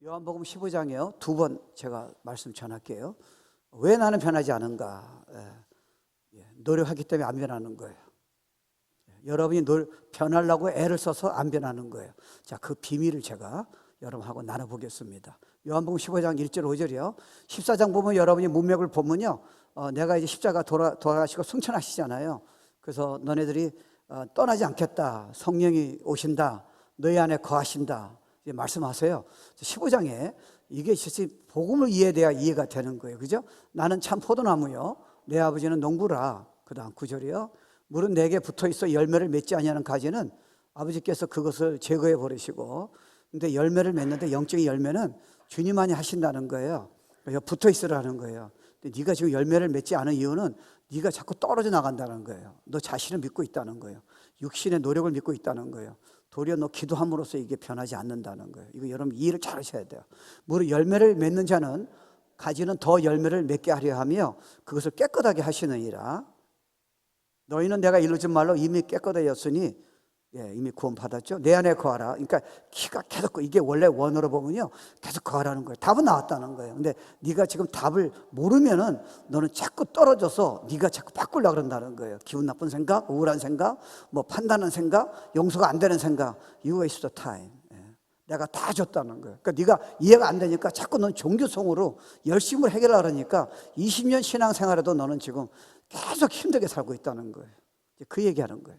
요한복음 15장이요. 두 번 제가 말씀 전할게요. 왜 나는 변하지 않은가? 노력하기 때문에 안 변하는 거예요. 여러분이 변하려고 애를 써서 안 변하는 거예요. 자, 그 비밀을 제가 여러분하고 나눠보겠습니다. 요한복음 15장 1절 5절이요. 14장 보면 여러분이 문맥을 보면요. 내가 이제 십자가 돌아가시고 승천하시잖아요. 그래서 너네들이 떠나지 않겠다. 성령이 오신다. 너희 안에 거하신다. 말씀하세요. 15장에 이게 실제 복음을 이해돼야 이해가 되는 거예요. 그죠? 나는 참 포도나무요. 내 아버지는 농부라. 그 다음 9절이요. 물은 내게 붙어 있어 열매를 맺지 아니하는 가지는 아버지께서 그것을 제거해 버리시고, 근데 열매를 맺는데 영적인 열매는 주님만이 하신다는 거예요. 그래서 붙어 있으라는 거예요. 근데 네가 지금 열매를 맺지 않은 이유는 네가 자꾸 떨어져 나간다는 거예요. 너 자신을 믿고 있다는 거예요. 육신의 노력을 믿고 있다는 거예요. 도리어 너 기도함으로써 이게 변하지 않는다는 거예요. 이거 여러분 이해를 잘 하셔야 돼요. 무릇 열매를 맺는 자는 가지는 더 열매를 맺게 하려 하며 그것을 깨끗하게 하시느니라. 너희는 내가 이루지 말로 이미 깨끗하였으니, 이미 구원받았죠. 내 안에 거하라. 그러니까 키가 계속, 이게 원래 원어로 보면요, 계속 거하라는 거예요. 답은 나왔다는 거예요. 근데 네가 지금 답을 모르면은 너는 자꾸 떨어져서 네가 자꾸 바꾸려고 그런다는 거예요. 기분 나쁜 생각, 우울한 생각, 뭐 판단하는 생각, 용서가 안 되는 생각. You waste the time. 내가 다 줬다는 거예요. 그러니까 네가 이해가 안 되니까 자꾸 넌 종교성으로 열심을 해결하려 하니까 20년 신앙생활에도 너는 지금 계속 힘들게 살고 있다는 거예요. 그 얘기하는 거예요.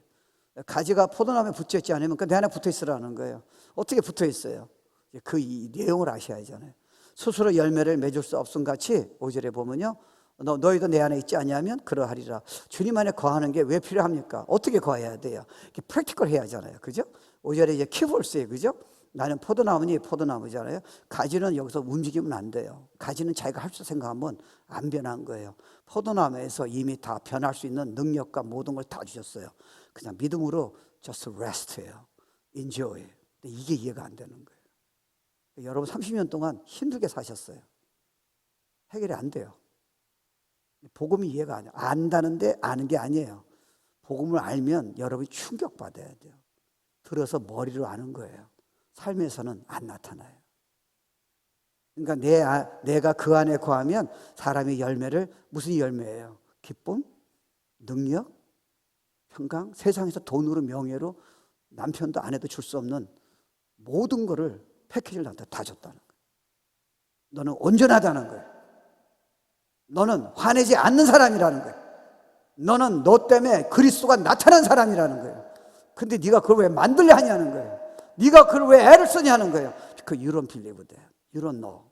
가지가 포도나무에 붙어 있지 않으면 내 안에 붙어 있으라는 거예요. 어떻게 붙어 있어요? 그 이 내용을 아셔야 하잖아요. 스스로 열매를 맺을 수 없음 같이 5절에 보면요, 너희도 내 안에 있지 아니하면 그러하리라. 주님 안에 거하는 게 왜 필요합니까? 어떻게 거해야 돼요? 이렇게 프랙티컬 해야 하잖아요. 그죠? 5절에 이제 키볼스예요. 그죠? 나는 포도나무니 포도나무잖아요. 가지는 여기서 움직이면 안 돼요. 가지는 자기가 할 수 생각하면 안 변한 거예요. 포도나무에서 이미 다 변할 수 있는 능력과 모든 걸 다 주셨어요. 그냥 믿음으로 just rest예요. enjoy. 근데 이게 이해가 안 되는 거예요. 여러분 30년 동안 힘들게 사셨어요. 해결이 안 돼요. 복음이 이해가 안 돼요. 안다는데 아는 게 아니에요. 복음을 알면 여러분이 충격받아야 돼요. 들어서 머리로 아는 거예요. 삶에서는 안 나타나요. 그러니까 내가 그 안에 거하면 사람의 열매를, 무슨 열매예요? 기쁨, 능력, 평강, 세상에서 돈으로 명예로 남편도 아내도 줄 수 없는 모든 거를 패키지를 나한테 다 줬다는 거예요. 너는 온전하다는 거예요. 너는 화내지 않는 사람이라는 거예요. 너는 너 때문에 그리스도가 나타난 사람이라는 거예요. 근데 네가 그걸 왜 만들려 하냐는 거예요. 네가 그걸 왜 애를 쓰냐는 거예요. 그 you don't believe that. You don't know.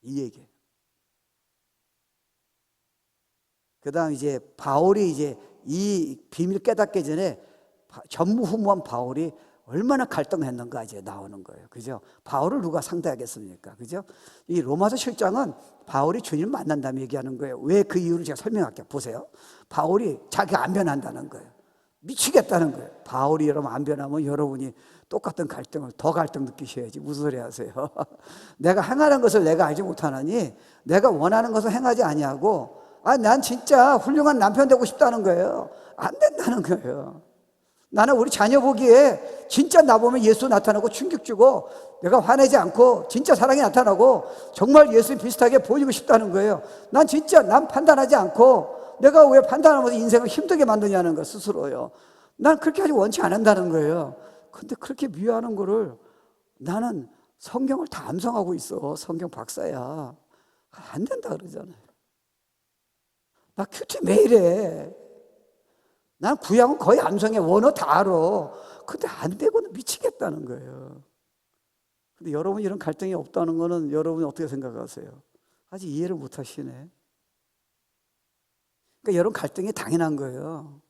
이 얘기예요. 그 다음 이제 바울이 이제 이 비밀 깨닫기 전에 전무후무한 바울이 얼마나 갈등했는가 이제 나오는 거예요. 그죠? 바울을 누가 상대하겠습니까? 그죠? 이 로마서 7장은 바울이 주님을 만난 다음에 얘기하는 거예요. 왜 그 이유를 제가 설명할게요. 보세요. 바울이 자기가 안 변한다는 거예요. 미치겠다는 거예요. 바울이 여러분 안 변하면 여러분이 똑같은 갈등을 더 갈등 느끼셔야지. 무슨 소리 하세요? 내가 행하는 것을 내가 알지 못하느니 내가 원하는 것을 행하지 아니하고, 난 진짜 훌륭한 남편 되고 싶다는 거예요. 안 된다는 거예요. 나는 우리 자녀 보기에 진짜 나 보면 예수 나타나고 충격 주고 내가 화내지 않고 진짜 사랑이 나타나고 정말 예수 비슷하게 보이고 싶다는 거예요. 난 진짜 남 판단하지 않고 내가 왜 판단하면서 인생을 힘들게 만드냐는 거 스스로요. 난 그렇게 아직 원치 않는다는 거예요. 근데 그렇게 미워하는 거를 나는 성경을 다 암송하고 있어. 성경 박사야. 안 된다 그러잖아요. 나 큐티 매일 해. 난 구약은 거의 암송해. 원어 다 알아. 근데 안 되고는 미치겠다는 거예요. 근데 여러분 이런 갈등이 없다는 거는 여러분이 어떻게 생각하세요? 아직 이해를 못 하시네. 그러니까 여러분 갈등이 당연한 거예요.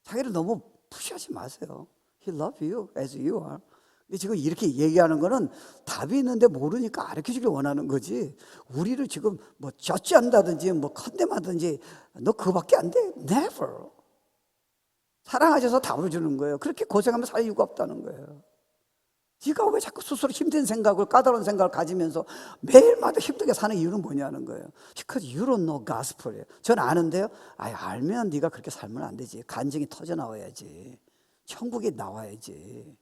자기를 너무 푸시하지 마세요. He loves you as you are. 근데 지금 이렇게 얘기하는 거는 답이 있는데 모르니까 가르쳐주길 원하는 거지. 우리를 지금 뭐 저지한다든지 뭐 컨뎀하든지 너 그거밖에 안 돼. Never. 사랑하셔서 답을 주는 거예요. 그렇게 고생하면 살 이유가 없다는 거예요. 네가 왜 자꾸 스스로 힘든 생각을, 까다로운 생각을 가지면서 매일마다 힘들게 사는 이유는 뭐냐는 거예요. Because you don't know gospel이에요. 전 아는데요. 알면 네가 그렇게 살면 안 되지. 간증이 터져 나와야지. 천국에 나와야지.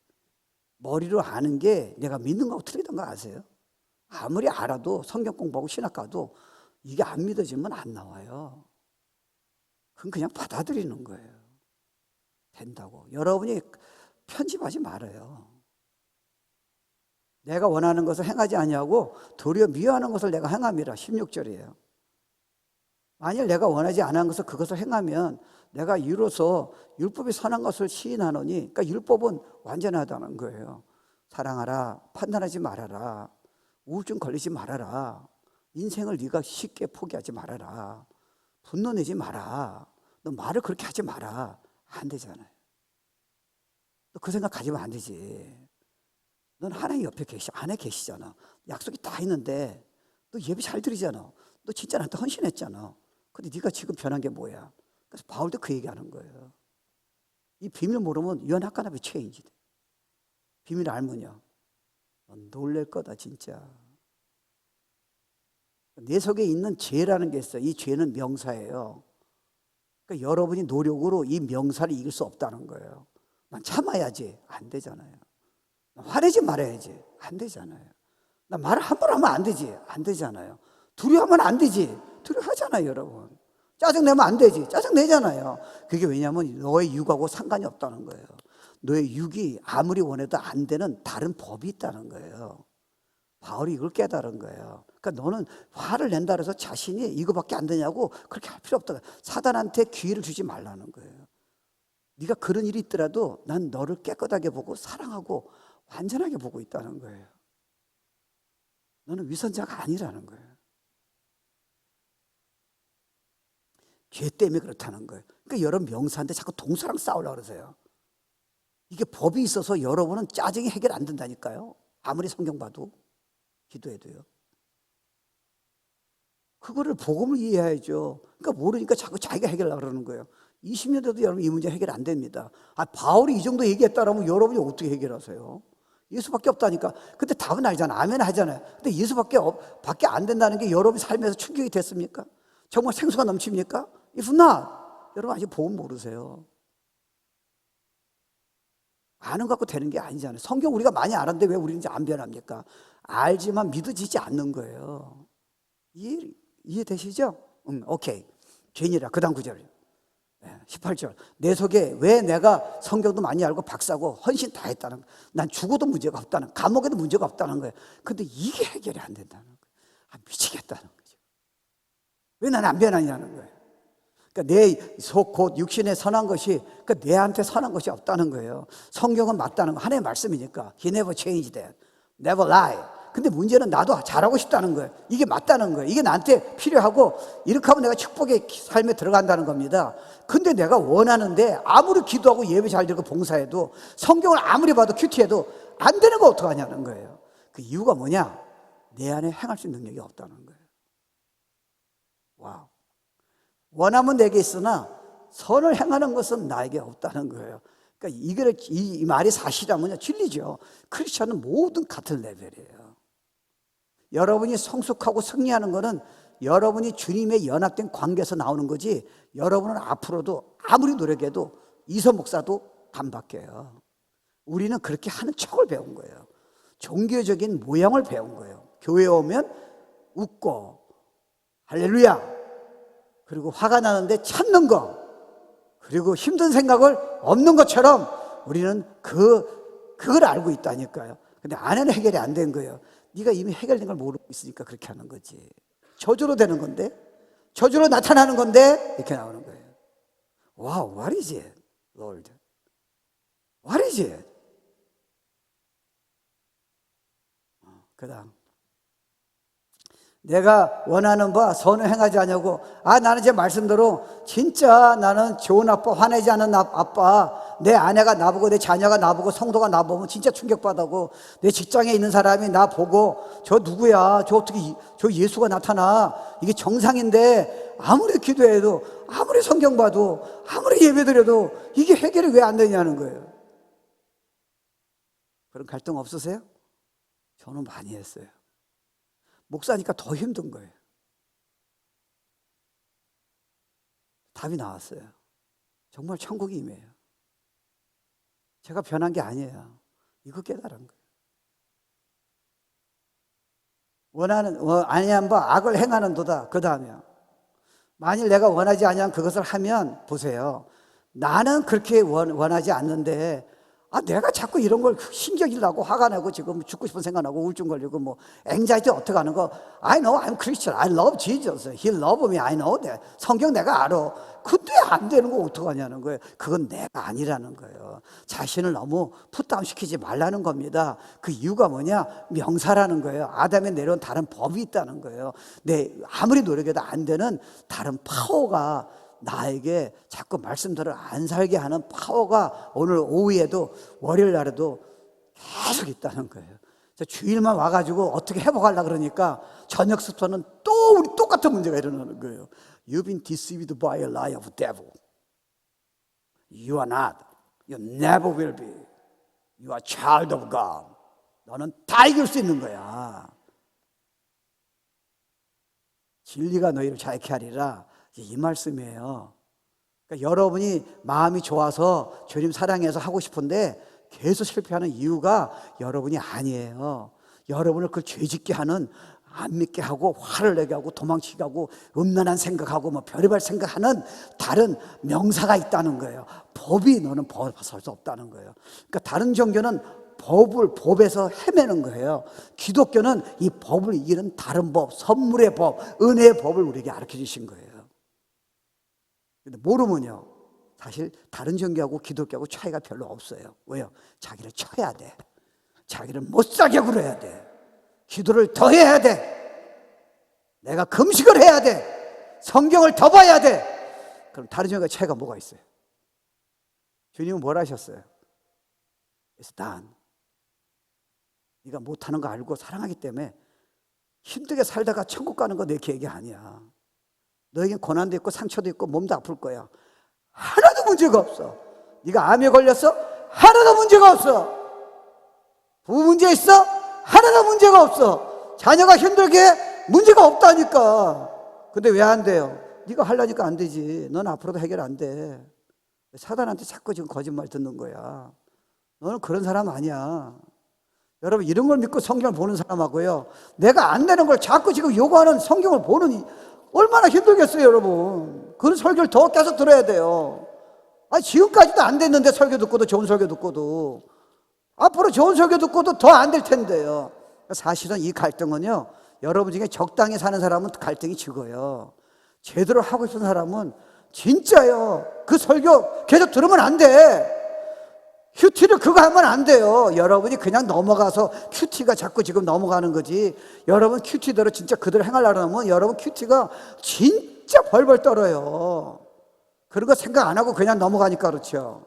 머리로 아는 게 내가 믿는 거하고 틀리던 거 아세요? 아무리 알아도 성경 공부하고 신학 가도 이게 안 믿어지면 안 나와요. 그건 그냥 받아들이는 거예요. 된다고. 여러분이 편집하지 말아요. 내가 원하는 것을 행하지 아니하고 도리어 미워하는 것을 내가 행함이라. 16절이에요. 만일 내가 원하지 않은 것을 그것을 행하면 내가 이로써 율법이 선한 것을 시인하노니, 그러니까 율법은 완전하다는 거예요. 사랑하라, 판단하지 말아라, 우울증 걸리지 말아라, 인생을 네가 쉽게 포기하지 말아라, 분노 내지 마라, 너 말을 그렇게 하지 마라. 안 되잖아요. 너 그 생각 가지면 안 되지. 넌 하나님 옆에 안에 계시잖아. 약속이 다 있는데 너 예배 잘 드리잖아. 너 진짜 나한테 헌신했잖아. 근데 네가 지금 변한 게 뭐야? 그래서 바울도 그 얘기하는 거예요. 이 비밀 모르면 You are not gonna be changed. 비밀 알면요, 넌 놀랄 거다 진짜. 내 속에 있는 죄라는 게 있어요. 이 죄는 명사예요. 그러니까 여러분이 노력으로 이 명사를 이길 수 없다는 거예요. 난 참아야지. 안 되잖아요. 난 화내지 말아야지. 안 되잖아요. 나 말을 함부로 하면 안 되지. 안 되잖아요. 두려워하면 안 되지. 두려워하잖아요, 여러분. 짜증내면 안 되지. 짜증내잖아요. 그게 왜냐하면 너의 육하고 상관이 없다는 거예요. 너의 육이 아무리 원해도 안 되는 다른 법이 있다는 거예요. 바울이 이걸 깨달은 거예요. 그러니까 너는 화를 낸다 해서 자신이 이거밖에 안 되냐고 그렇게 할 필요 없다. 사단한테 기회를 주지 말라는 거예요. 네가 그런 일이 있더라도 난 너를 깨끗하게 보고 사랑하고 완전하게 보고 있다는 거예요. 너는 위선자가 아니라는 거예요. 죄 때문에 그렇다는 거예요. 그러니까 여러분 명사한테 자꾸 동서랑 싸우려고 그러세요. 이게 법이 있어서 여러분은 짜증이 해결 안 된다니까요. 아무리 성경 봐도, 기도해도요. 그거를 복음을 이해해야죠. 그러니까 모르니까 자꾸 자기가 해결하려고 그러는 거예요. 20년 돼도 여러분 이 문제 해결 안 됩니다. 바울이 이 정도 얘기했다라면 여러분이 어떻게 해결하세요? 예수밖에 없다니까. 근데 답은 알잖아. 아멘 하잖아요. 근데 예수밖에 안 된다는 게 여러분 삶에서 충격이 됐습니까? 정말 생수가 넘칩니까? If not, 여러분 아직 복음 모르세요. 아는 것 갖고 되는 게 아니잖아요. 성경 우리가 많이 알았는데 왜 우리는 이제 안 변합니까? 알지만 믿어지지 않는 거예요. 이해되시죠? 오케이. 죄인이라. 그 다음 구절 18절. 내 속에 왜 내가 성경도 많이 알고 박사고 헌신 다 했다는 거예요. 난 죽어도 문제가 없다는, 감옥에도 문제가 없다는 거예요. 근데 이게 해결이 안 된다는 거예요. 미치겠다는 거죠. 왜 난 안 변하냐는 거예요. 그러니까 내 속 곧 육신에 선한 것이, 그러니까 내한테 선한 것이 없다는 거예요. 성경은 맞다는 거, 하나님의 말씀이니까. He never changed that. Never lie. 근데 문제는 나도 잘하고 싶다는 거예요. 이게 맞다는 거예요. 이게 나한테 필요하고 이렇게 하면 내가 축복의 삶에 들어간다는 겁니다. 근데 내가 원하는데 아무리 기도하고 예배 잘 드리고 봉사해도 성경을 아무리 봐도 큐티해도 안 되는 거 어떡하냐는 거예요. 그 이유가 뭐냐? 내 안에 행할 수 있는 능력이 없다는 거예요. 와우. 원하면 내게 있으나 선을 행하는 것은 나에게 없다는 거예요. 그러니까 이 말이 사실이라면요, 진리죠. 크리스천은 모든 같은 레벨이에요. 여러분이 성숙하고 승리하는 것은 여러분이 주님의 연합된 관계에서 나오는 거지, 여러분은 앞으로도 아무리 노력해도 이서 목사도 반박해요. 우리는 그렇게 하는 척을 배운 거예요. 종교적인 모양을 배운 거예요. 교회에 오면 웃고 할렐루야, 그리고 화가 나는데 참는 거, 그리고 힘든 생각을 없는 것처럼 우리는 그걸 알고 있다니까요. 근데 안에는 해결이 안 된 거예요. 네가 이미 해결된 걸 모르고 있으니까 그렇게 하는 거지. 저주로 되는 건데, 저주로 나타나는 건데 이렇게 나오는 거예요. Wow, what is it, Lord? What is it? 그 다음, 내가 원하는 바 선을 행하지 않냐고. 나는 제 말씀대로 진짜 나는 좋은 아빠, 화내지 않는 아빠, 내 아내가 나보고 내 자녀가 나보고 성도가 나보면 진짜 충격받고, 내 직장에 있는 사람이 나보고 저 누구야, 저 어떻게 저 예수가 나타나, 이게 정상인데 아무리 기도해도 아무리 성경 봐도 아무리 예배드려도 이게 해결이 왜 안 되냐는 거예요. 그런 갈등 없으세요? 저는 많이 했어요. 목사니까 더 힘든 거예요. 답이 나왔어요. 정말 천국이 임해요. 제가 변한 게 아니에요. 이거 깨달은 거예요. 아니한 바 악을 행하는도다. 그 다음에요. 만일 내가 원하지 아니한 그것을 하면 보세요. 나는 그렇게 원하지 않는데 내가 자꾸 이런 걸 신경이 나고 화가 나고 지금 죽고 싶은 생각 나고 우울증 걸리고 뭐 앵자이티 어떻게 하는 거. I know I'm Christian. I love Jesus. He loved me. I know that. 성경 내가 알아. 근데 안 되는 거 어떡하냐는 거예요. 그건 내가 아니라는 거예요. 자신을 너무 풋다운시키지 말라는 겁니다. 그 이유가 뭐냐? 명사라는 거예요. 아담에 내려온 다른 법이 있다는 거예요. 아무리 노력해도 안 되는 다른 파워가 나에게 자꾸 말씀대로 안 살게 하는 파워가 오늘 오후에도 월요일 날에도 계속 있다는 거예요. 주일만 와가지고 어떻게 회복하려고 그러니까 저녁 습관은 또 우리 똑같은 문제가 일어나는 거예요. You've been deceived by a lie of devil. You are not. You never will be. You are child of God. 너는 다 이길 수 있는 거야. 진리가 너희를 자유케 하리라. 이 말씀이에요. 그러니까 여러분이 마음이 좋아서 주님 사랑해서 하고 싶은데 계속 실패하는 이유가 여러분이 아니에요. 여러분을 그 죄짓게 하는, 안 믿게 하고 화를 내게 하고 도망치게 하고 음란한 생각하고 뭐 별의별 생각하는 다른 명사가 있다는 거예요. 법이 너는 벗어날 수 없다는 거예요. 그러니까 다른 종교는 법에서 헤매는 거예요. 기독교는 이 법을 이기는 다른 법, 선물의 법, 은혜의 법을 우리에게 가르쳐 주신 거예요. 근데 모르면요, 사실 다른 종교하고 기독교하고 차이가 별로 없어요. 왜요? 자기를 쳐야 돼. 자기를 못 살게 굴어야 돼. 기도를 더 해야 돼. 내가 금식을 해야 돼. 성경을 더 봐야 돼. 그럼 다른 종교가 차이가 뭐가 있어요? 주님은 뭘 하셨어요? It's done. 네가 못하는 거 알고 사랑하기 때문에 힘들게 살다가 천국 가는 거 내 계획이 아니야. 너에겐 고난도 있고 상처도 있고 몸도 아플 거야. 하나도 문제가 없어. 네가 암에 걸렸어? 하나도 문제가 없어. 부부 문제 있어? 하나도 문제가 없어. 자녀가 힘들게 해? 문제가 없다니까. 근데 왜 안 돼요? 네가 하려니까 안 되지. 넌 앞으로도 해결 안 돼. 사단한테 자꾸 지금 거짓말 듣는 거야. 너는 그런 사람 아니야. 여러분, 이런 걸 믿고 성경을 보는 사람하고요, 내가 안 되는 걸 자꾸 지금 요구하는 성경을 보는, 얼마나 힘들겠어요, 여러분. 그런 설교를 더 계속 들어야 돼요. 지금까지도 안 됐는데, 설교 듣고도, 좋은 설교 듣고도. 앞으로 좋은 설교 듣고도 더 안 될 텐데요. 사실은 이 갈등은요, 여러분 중에 적당히 사는 사람은 갈등이 적어요. 제대로 하고 싶은 사람은 진짜요, 그 설교 계속 들으면 안 돼. 큐티를 그거 하면 안 돼요. 여러분이 그냥 넘어가서 큐티가 자꾸 지금 넘어가는 거지. 여러분 큐티대로 진짜 그대로 행하려고 하면 여러분 큐티가 진짜 벌벌 떨어요. 그런 거 생각 안 하고 그냥 넘어가니까 그렇죠.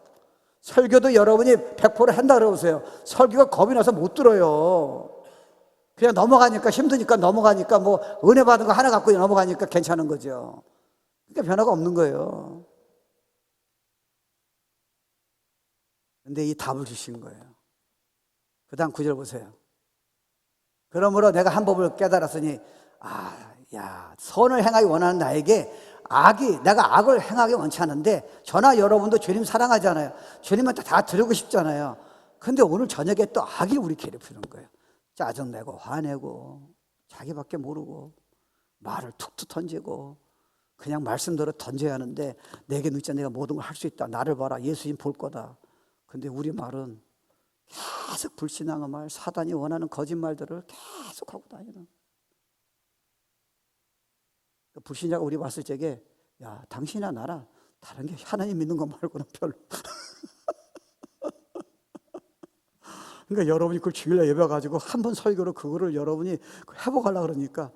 설교도 여러분이 100% 한다 그러세요. 설교가 겁이 나서 못 들어요. 그냥 넘어가니까, 힘드니까 넘어가니까, 뭐 은혜 받은 거 하나 갖고 넘어가니까 괜찮은 거죠. 그러니까 변화가 없는 거예요. 근데 이 답을 주신 거예요. 그 다음 9절 보세요. 그러므로 내가 한 법을 깨달았으니, 선을 행하기 원하는 나에게 내가 악을 행하기 원치 않은데, 저나 여러분도 주님 사랑하잖아요. 주님한테 다 드리고 싶잖아요. 근데 오늘 저녁에 또 악이 우리 괴롭히는 거예요. 짜증내고 화내고 자기밖에 모르고 말을 툭툭 던지고 그냥 말씀대로 던져야 하는데, 내게 묻자 내가 모든 걸 할 수 있다. 나를 봐라. 예수님 볼 거다. 근데 우리 말은 계속 불신앙의 말, 사단이 원하는 거짓말들을 계속 하고 다니는. 불신자가 우리 봤을 적에, 야, 당신이나 나라 다른 게 하나님 믿는 것 말고는 별로. 그러니까 여러분이 그걸 주일날 예배 가지고 한 번 설교로 그거를 여러분이 회복하려고 그러니까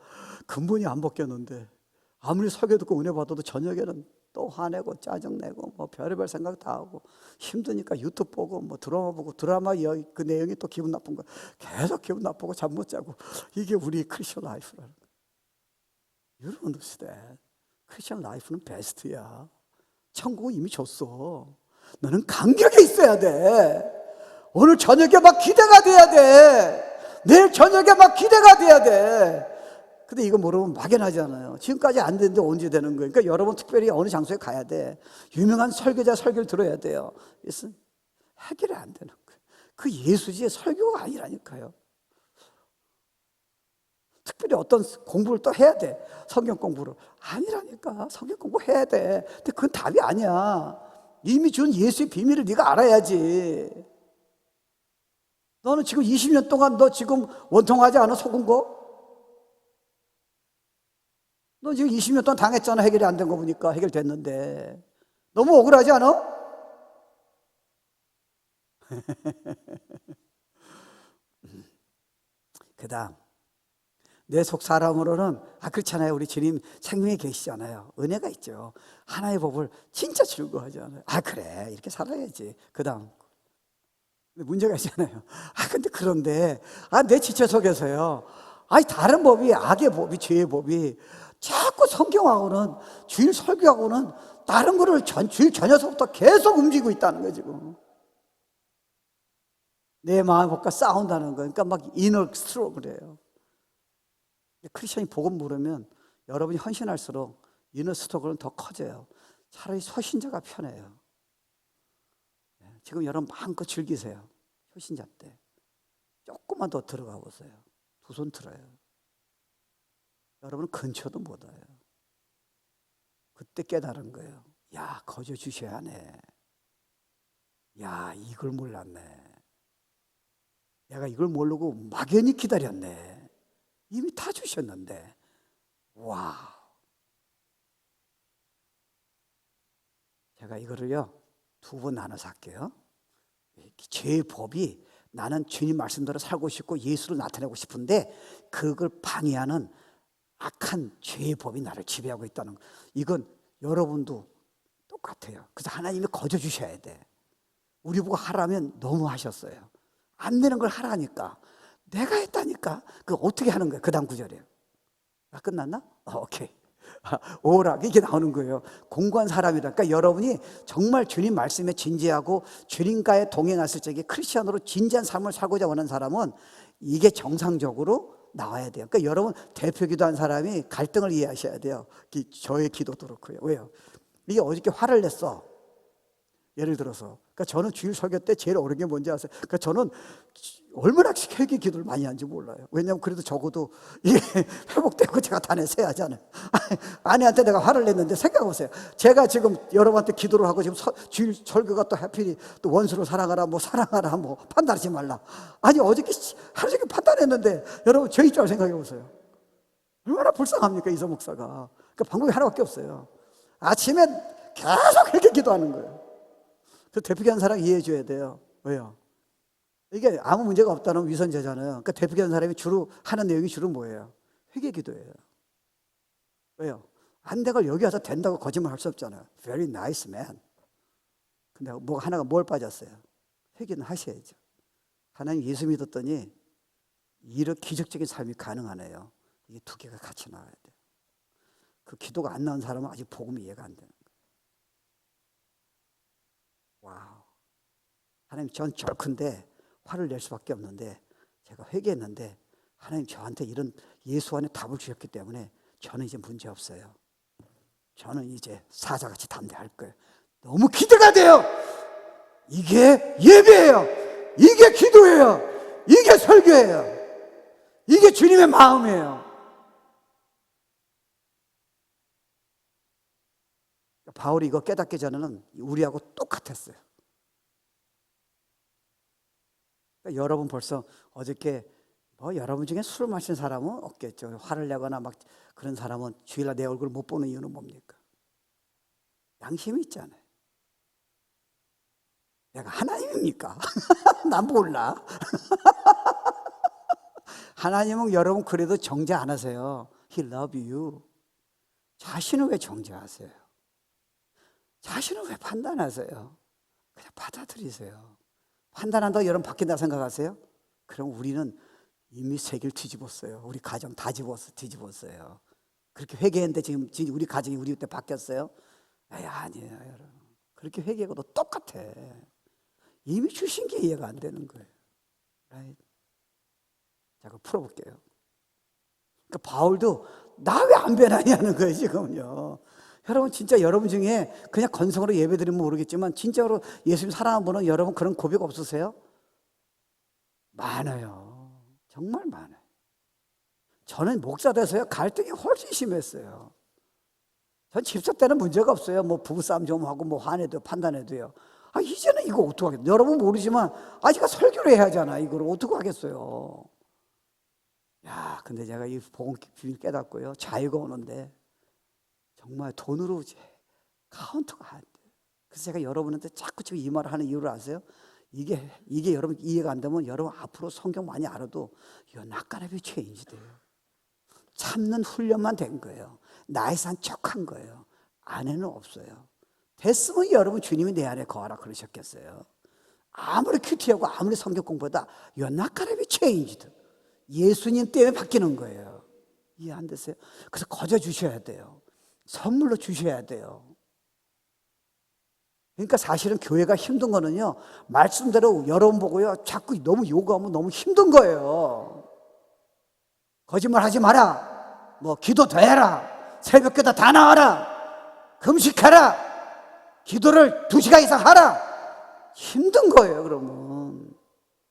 근본이 안 벗겼는데, 아무리 설교 듣고 은혜 받아도 저녁에는 또 화내고 짜증내고 뭐 별의별 생각 다 하고, 힘드니까 유튜브 보고 뭐 드라마 보고, 드라마 그 내용이 또 기분 나쁜 거야. 계속 기분 나쁘고 잠 못 자고. 이게 우리 크리스천 라이프라는 거야. You don't understand. 크리스천 라이프는 베스트야. 천국은 이미 줬어. 너는 간격에 있어야 돼. 오늘 저녁에 막 기대가 돼야 돼. 내일 저녁에 막 기대가 돼야 돼. 근데 이거 모르면 막연하잖아요. 지금까지 안 됐는데 언제 되는 거예요? 그러니까 여러분 특별히 어느 장소에 가야 돼. 유명한 설교자 설교를 들어야 돼요. 그래서 해결이 안 되는 거예요. 그 예수지의 설교가 아니라니까요. 특별히 어떤 공부를 또 해야 돼. 성경 공부를. 아니라니까. 성경 공부해야 돼. 근데 그건 답이 아니야. 이미 준 예수의 비밀을 네가 알아야지. 너는 지금 20년 동안 너 지금 원통하지 않아? 속은 거? 너 지금 20년 동안 당했잖아. 해결이 안 된 거 보니까. 해결됐는데. 너무 억울하지 않아? 그 다음, 내 속 사람으로는, 그렇잖아요. 우리 주님 생명에 계시잖아요. 은혜가 있죠. 하나의 법을 진짜 즐거워하잖아요. 그래. 이렇게 살아야지. 그 다음, 문제가 있잖아요. 근데 그런데, 내 지체 속에서요. 다른 법이, 악의 법이, 죄의 법이 자꾸 성경하고는, 주일 설교하고는 다른 거를 주일 저녁서부터 계속 움직이고 있다는 거예요, 지금. 내 마음과 싸운다는 거. 그러니까 막 이너 스트로그래요. 크리스천이 복음 모르면 여러분이 헌신할수록 이너 스트로그는 더 커져요. 차라리 소신자가 편해요. 지금 여러분 마음껏 즐기세요. 효신자 때 조금만 더 들어가 보세요. 두 손 들어요. 여러분은 근처도 못 와요. 그때 깨달은 거예요. 야, 거저 주셔야 하네. 야, 이걸 몰랐네. 내가 이걸 모르고 막연히 기다렸네. 이미 다 주셨는데. 와. 제가 이거를요, 두 번 나눠서 할게요. 죄의 법이 나는 주님 말씀대로 살고 싶고 예수를 나타내고 싶은데 그걸 방해하는 악한 죄의 법이 나를 지배하고 있다는 거. 이건 여러분도 똑같아요. 그래서 하나님이 거저 주셔야 돼. 우리 보고 하라면 너무 하셨어요. 안 되는 걸 하라니까. 내가 했다니까. 그 어떻게 하는 거예요? 그 다음 구절이에요. 끝났나? 오케이. 오락 이게 나오는 거예요. 공고한 사람이다. 그러니까 여러분이 정말 주님 말씀에 진지하고 주님과의 동행했을 적에 크리스천으로 진지한 삶을 살고자 하는 사람은 이게 정상적으로 나와야 돼요. 그러니까 여러분 대표 기도한 사람이 갈등을 이해하셔야 돼요. 저의 기도도 그렇고요. 왜요? 이게 어저께 화를 냈어. 예를 들어서, 그러니까 저는 주일 설교 때 제일 어려운 게 뭔지 아세요? 그러니까 저는 얼마나 회개 기도를 많이 하는지 몰라요. 왜냐하면 그래도 적어도 이게 회복되고 제가 다 내세야 하잖아요. 아내한테 내가 화를 냈는데 생각해보세요. 제가 지금 여러분한테 기도를 하고 지금 주일 설교가 또 하필이 또 원수를 사랑하라, 뭐 사랑하라, 뭐 판단하지 말라. 어저께 하루 종일 판단했는데 여러분 저 입장을 생각해보세요. 얼마나 불쌍합니까, 이서 목사가. 그러니까 방법이 하나밖에 없어요. 아침에 계속 회개 기도하는 거예요. 그 대표기한 사람 이해해 줘야 돼요. 왜요? 이게 아무 문제가 없다는 위선자잖아요. 그러니까 대표기한 사람이 주로 하는 내용이 주로 뭐예요? 회개 기도예요. 왜요? 안 된 걸 여기 와서 된다고 거짓말 할 수 없잖아요. Very nice man. 근데 뭐 하나가 뭘 빠졌어요? 회개는 하셔야죠. 하나님 예수 믿었더니 이런 기적적인 삶이 가능하네요. 이게 두 개가 같이 나와야 돼요. 그 기도가 안 나온 사람은 아직 복음이 이해가 안 되는 거예요. 와우. 하나님 전 절큰데 화를 낼 수밖에 없는데 제가 회개했는데 하나님 저한테 이런 예수 안에 답을 주셨기 때문에 저는 이제 문제 없어요. 저는 이제 사자같이 담대할 거예요. 너무 기대가 돼요. 이게 예배예요. 이게 기도예요. 이게 설교예요. 이게 주님의 마음이에요. 바울이 이거 깨닫기 전에는 우리하고 똑같았어요. 그러니까 여러분 벌써 어저께 여러분 중에 술 마신 사람은 없겠죠. 화를 내거나 막 그런 사람은 주일날 내 얼굴을 못 보는 이유는 뭡니까? 양심이 있잖아요. 내가 하나님입니까? 난 몰라. 하나님은 여러분 그래도 정죄 안 하세요. He love you. 자신을 왜 정죄하세요? 자신을 왜 판단하세요? 그냥 받아들이세요. 판단한다고 여러분 바뀐다 생각하세요? 그럼 우리는 이미 세계를 뒤집었어요. 우리 가정 다 뒤집었어요. 그렇게 회개했는데 지금 우리 가정이 우리 그때 바뀌었어요? 아니에요, 여러분. 그렇게 회개하고도 똑같아. 이미 주신 게 이해가 안 되는 거예요. 자, 그거 풀어볼게요. 그러니까 바울도 나 왜 안 변하냐는 거예요, 지금요. 여러분 진짜 여러분 중에 그냥 건성으로 예배드리면 모르겠지만 진짜로 예수님 사랑하는 분은 여러분 그런 고백 없으세요? 많아요. 정말 많아요. 저는 목사 돼서요 갈등이 훨씬 심했어요. 전 집사 때는 문제가 없어요. 뭐 부부싸움 좀 하고 뭐 화내도 판단해도요. 이제는 이거 어떡하겠어요? 여러분 모르지만 제가 설교를 해야 하잖아. 이걸 어떻게 하겠어요? 근데 제가 이 복음 비밀 깨닫고요. 자유가 오는데 정말 돈으로 카운터가 안 돼요. 그래서 제가 여러분한테 자꾸 지금 이 말을 하는 이유를 아세요? 이게 여러분 이해가 안 되면 여러분 앞으로 성경 많이 알아도 이거 낯가라비 체인지 돼요. 참는 훈련만 된 거예요. 나의 산 척한 거예요. 안에는 없어요. 됐으면 여러분 주님이 내 안에 거하라 그러셨겠어요. 아무리 큐티하고 아무리 성경 공부하다 이거 낯가라비 체인지드. 예수님 때문에 바뀌는 거예요. 이해 안 되세요? 그래서 거저 주셔야 돼요. 선물로 주셔야 돼요. 그러니까 사실은 교회가 힘든 거는요, 말씀대로 여러분 보고요, 자꾸 너무 요구하면 너무 힘든 거예요. 거짓말 하지 마라. 뭐 기도 더 해라. 새벽기도 다 나와라. 금식하라. 기도를 2시간 이상 하라. 힘든 거예요. 그러면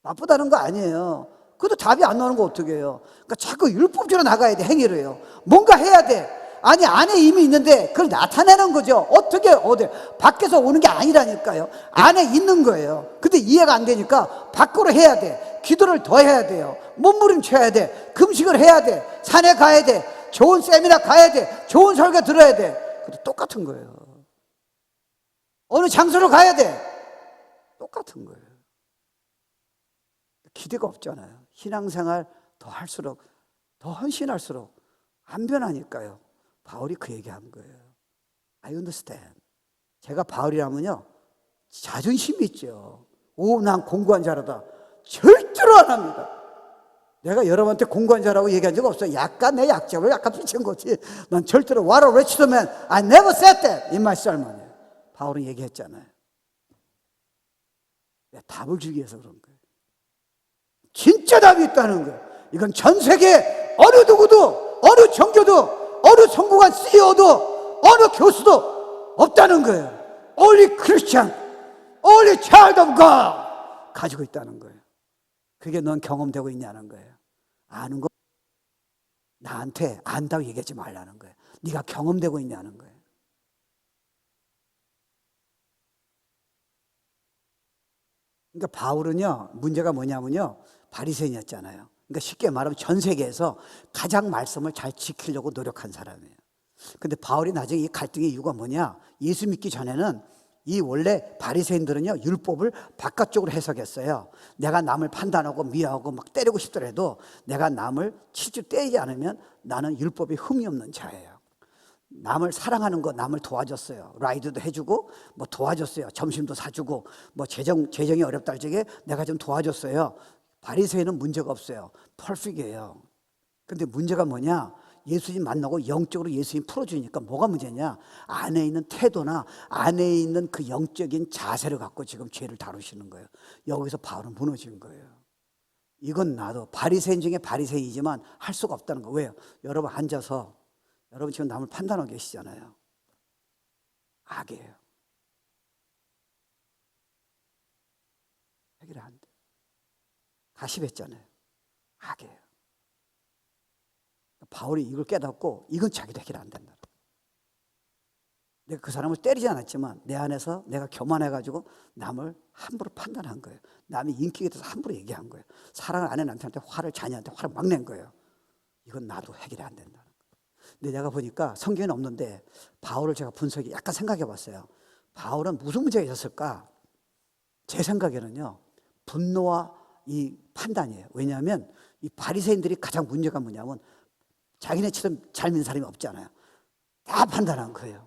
나쁘다는 거 아니에요. 그래도 답이 안 나오는 거 어떻게 해요? 그러니까 자꾸 율법적으로 나가야 돼. 행위를 해요. 뭔가 해야 돼. 안에 이미 있는데 그걸 나타내는 거죠. 어떻게 어디 밖에서 오는 게 아니라니까요. 안에 있는 거예요. 근데 이해가 안 되니까 밖으로 해야 돼. 기도를 더 해야 돼요. 몸부림쳐야 돼. 금식을 해야 돼. 산에 가야 돼. 좋은 세미나 가야 돼. 좋은 설교 들어야 돼. 그것도 똑같은 거예요. 어느 장소로 가야 돼. 똑같은 거예요. 기대가 없잖아요. 신앙생활 더 할수록, 더 헌신할수록 안 변하니까요. 바울이 그 얘기한 거예요. I understand. 제가 바울이라면요, 자존심이 있죠. 난 공부한 자라다. 절대로 안 합니다. 내가 여러분한테 공부한 자라고 얘기한 적 없어요. 약간 내 약점을 약간 비친 거지. 난 절대로 What a wretched man. I never said that. in my sermon. 바울은 얘기했잖아요. 내가 답을 주기 위해서 그런 거예요. 진짜 답이 있다는 거예요. 이건 전 세계 어느 누구도, 어느 종교도, 어느 성공한 CEO도, 어느 교수도 없다는 거예요. Only Christian, only child of God 가지고 있다는 거예요. 그게 넌 경험되고 있냐는 거예요. 아는 거 나한테 안다고 얘기하지 말라는 거예요. 네가 경험되고 있냐는 거예요. 그러니까 바울은요, 문제가 뭐냐면요, 바리새인이었잖아요. 그러니까 쉽게 말하면 전 세계에서 가장 말씀을 잘 지키려고 노력한 사람이에요. 근데 바울이 나중에 이 갈등의 이유가 뭐냐? 예수 믿기 전에는 이 원래 바리새인들은요, 율법을 바깥쪽으로 해석했어요. 내가 남을 판단하고 미워하고 막 때리고 싶더라도 내가 남을 실제로 때리지 않으면 나는 율법에 흠이 없는 자예요. 남을 사랑하는 거, 남을 도와줬어요. 라이드도 해주고 뭐 도와줬어요. 점심도 사주고 뭐 재정이 어렵다 할 적에 내가 좀 도와줬어요. 바리새인은 문제가 없어요. 퍼펙트예요. 근데 문제가 뭐냐? 예수님 만나고 영적으로 예수님 풀어주니까 뭐가 문제냐? 안에 있는 태도나 안에 있는 그 영적인 자세를 갖고 지금 죄를 다루시는 거예요. 여기서 바울은 무너진 거예요. 이건 나도 바리새인 중에 바리새인이지만 할 수가 없다는 거예요. 왜요? 여러분 앉아서 여러분 지금 남을 판단하고 계시잖아요. 악이에요. 해결이 안 돼. 가십했잖아요. 악이에요. 바울이 이걸 깨닫고 이건 자기도 해결 안 된다. 내가 그 사람을 때리지 않았지만 내 안에서 내가 교만해가지고 남을 함부로 판단한 거예요. 남이 인기에 대해서 함부로 얘기한 거예요. 사랑을 안 해 남편한테 화를, 자녀한테 화를 막 낸 거예요. 이건 나도 해결이 안 된다는 거예요. 근데 내가 보니까 성경에는 없는데 바울을 제가 분석해 약간 생각해 봤어요. 바울은 무슨 문제가 있었을까? 제 생각에는요, 분노와 이 판단이에요. 왜냐하면 이 바리새인들이 가장 문제가 뭐냐면 자기네처럼 잘 믿는 사람이 없잖아요. 다 판단한 거예요.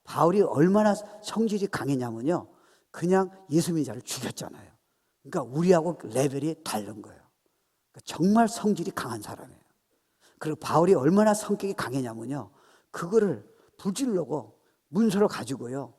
바울이 얼마나 성질이 강했냐면요, 그냥 예수 믿는 자를 죽였잖아요. 그러니까 우리하고 레벨이 다른 거예요. 그러니까 정말 성질이 강한 사람이에요. 그리고 바울이 얼마나 성격이 강했냐면요, 그거를 불질러고 문서를 가지고요,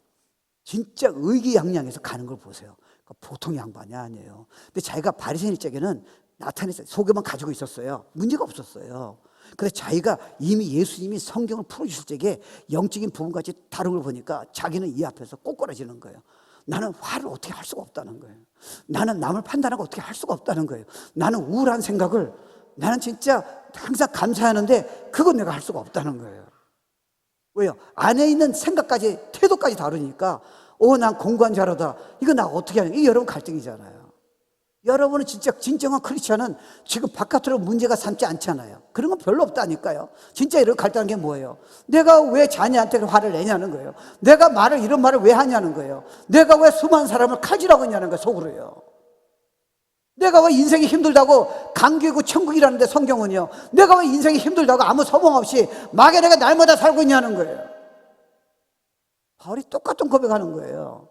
진짜 의기양양해서 가는 걸 보세요. 그러니까 보통 양반이 아니에요. 근데 자기가 바리새인 쪽에는 나타냈어요. 소개만 가지고 있었어요. 문제가 없었어요. 근데 자기가 이미 예수님이 성경을 풀어주실 적에 영적인 부분까지 다른 걸 보니까 자기는 이 앞에서 꼬꾸라지는 거예요. 나는 화를 어떻게 할 수가 없다는 거예요. 나는 남을 판단하고 어떻게 할 수가 없다는 거예요. 나는 우울한 생각을 나는 진짜 항상 감사하는데 그건 내가 할 수가 없다는 거예요. 왜요? 안에 있는 생각까지, 태도까지 다르니까 난 공부한 자로다. 이거 나 어떻게 하냐. 이게 여러분 갈등이잖아요. 여러분은 진짜 진정한 크리스천은 지금 바깥으로 문제가 삼지 않잖아요. 그런 건 별로 없다니까요. 진짜 이런 갈등한 게 뭐예요? 내가 왜 자녀한테 화를 내냐는 거예요. 내가 이런 말을 왜 하냐는 거예요. 내가 왜 수많은 사람을 칼질하고 있냐는 거예요. 속으로요. 내가 왜 인생이 힘들다고 감기고 천국이라는데 성경은요. 내가 왜 인생이 힘들다고 아무 소망 없이 막연하게 날마다 살고 있냐는 거예요. 바울이 똑같은 고백하는 거예요.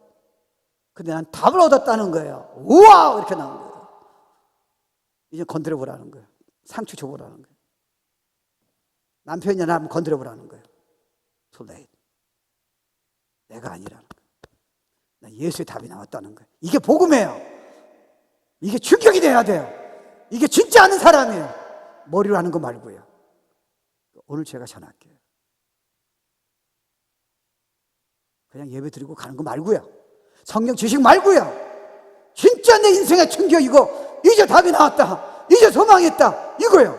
근데 난 답을 얻었다는 거예요. 우와! 이렇게 나온 거예요. 이제 건드려보라는 거예요. 상처 줘보라는 거예요. 남편이나 한번 건드려보라는 거예요. Too late. 내가 아니라는 거예요. 난 예수의 답이 나왔다는 거예요. 이게 복음이에요. 이게 충격이 돼야 돼요. 이게 진짜 아는 사람이에요. 머리로 하는 거 말고요. 오늘 제가 전할게요. 그냥 예배 드리고 가는 거 말고요. 성경 지식 말고요. 진짜 내 인생의 충격이고 이제 답이 나왔다. 이제 소망이 있다. 이거요.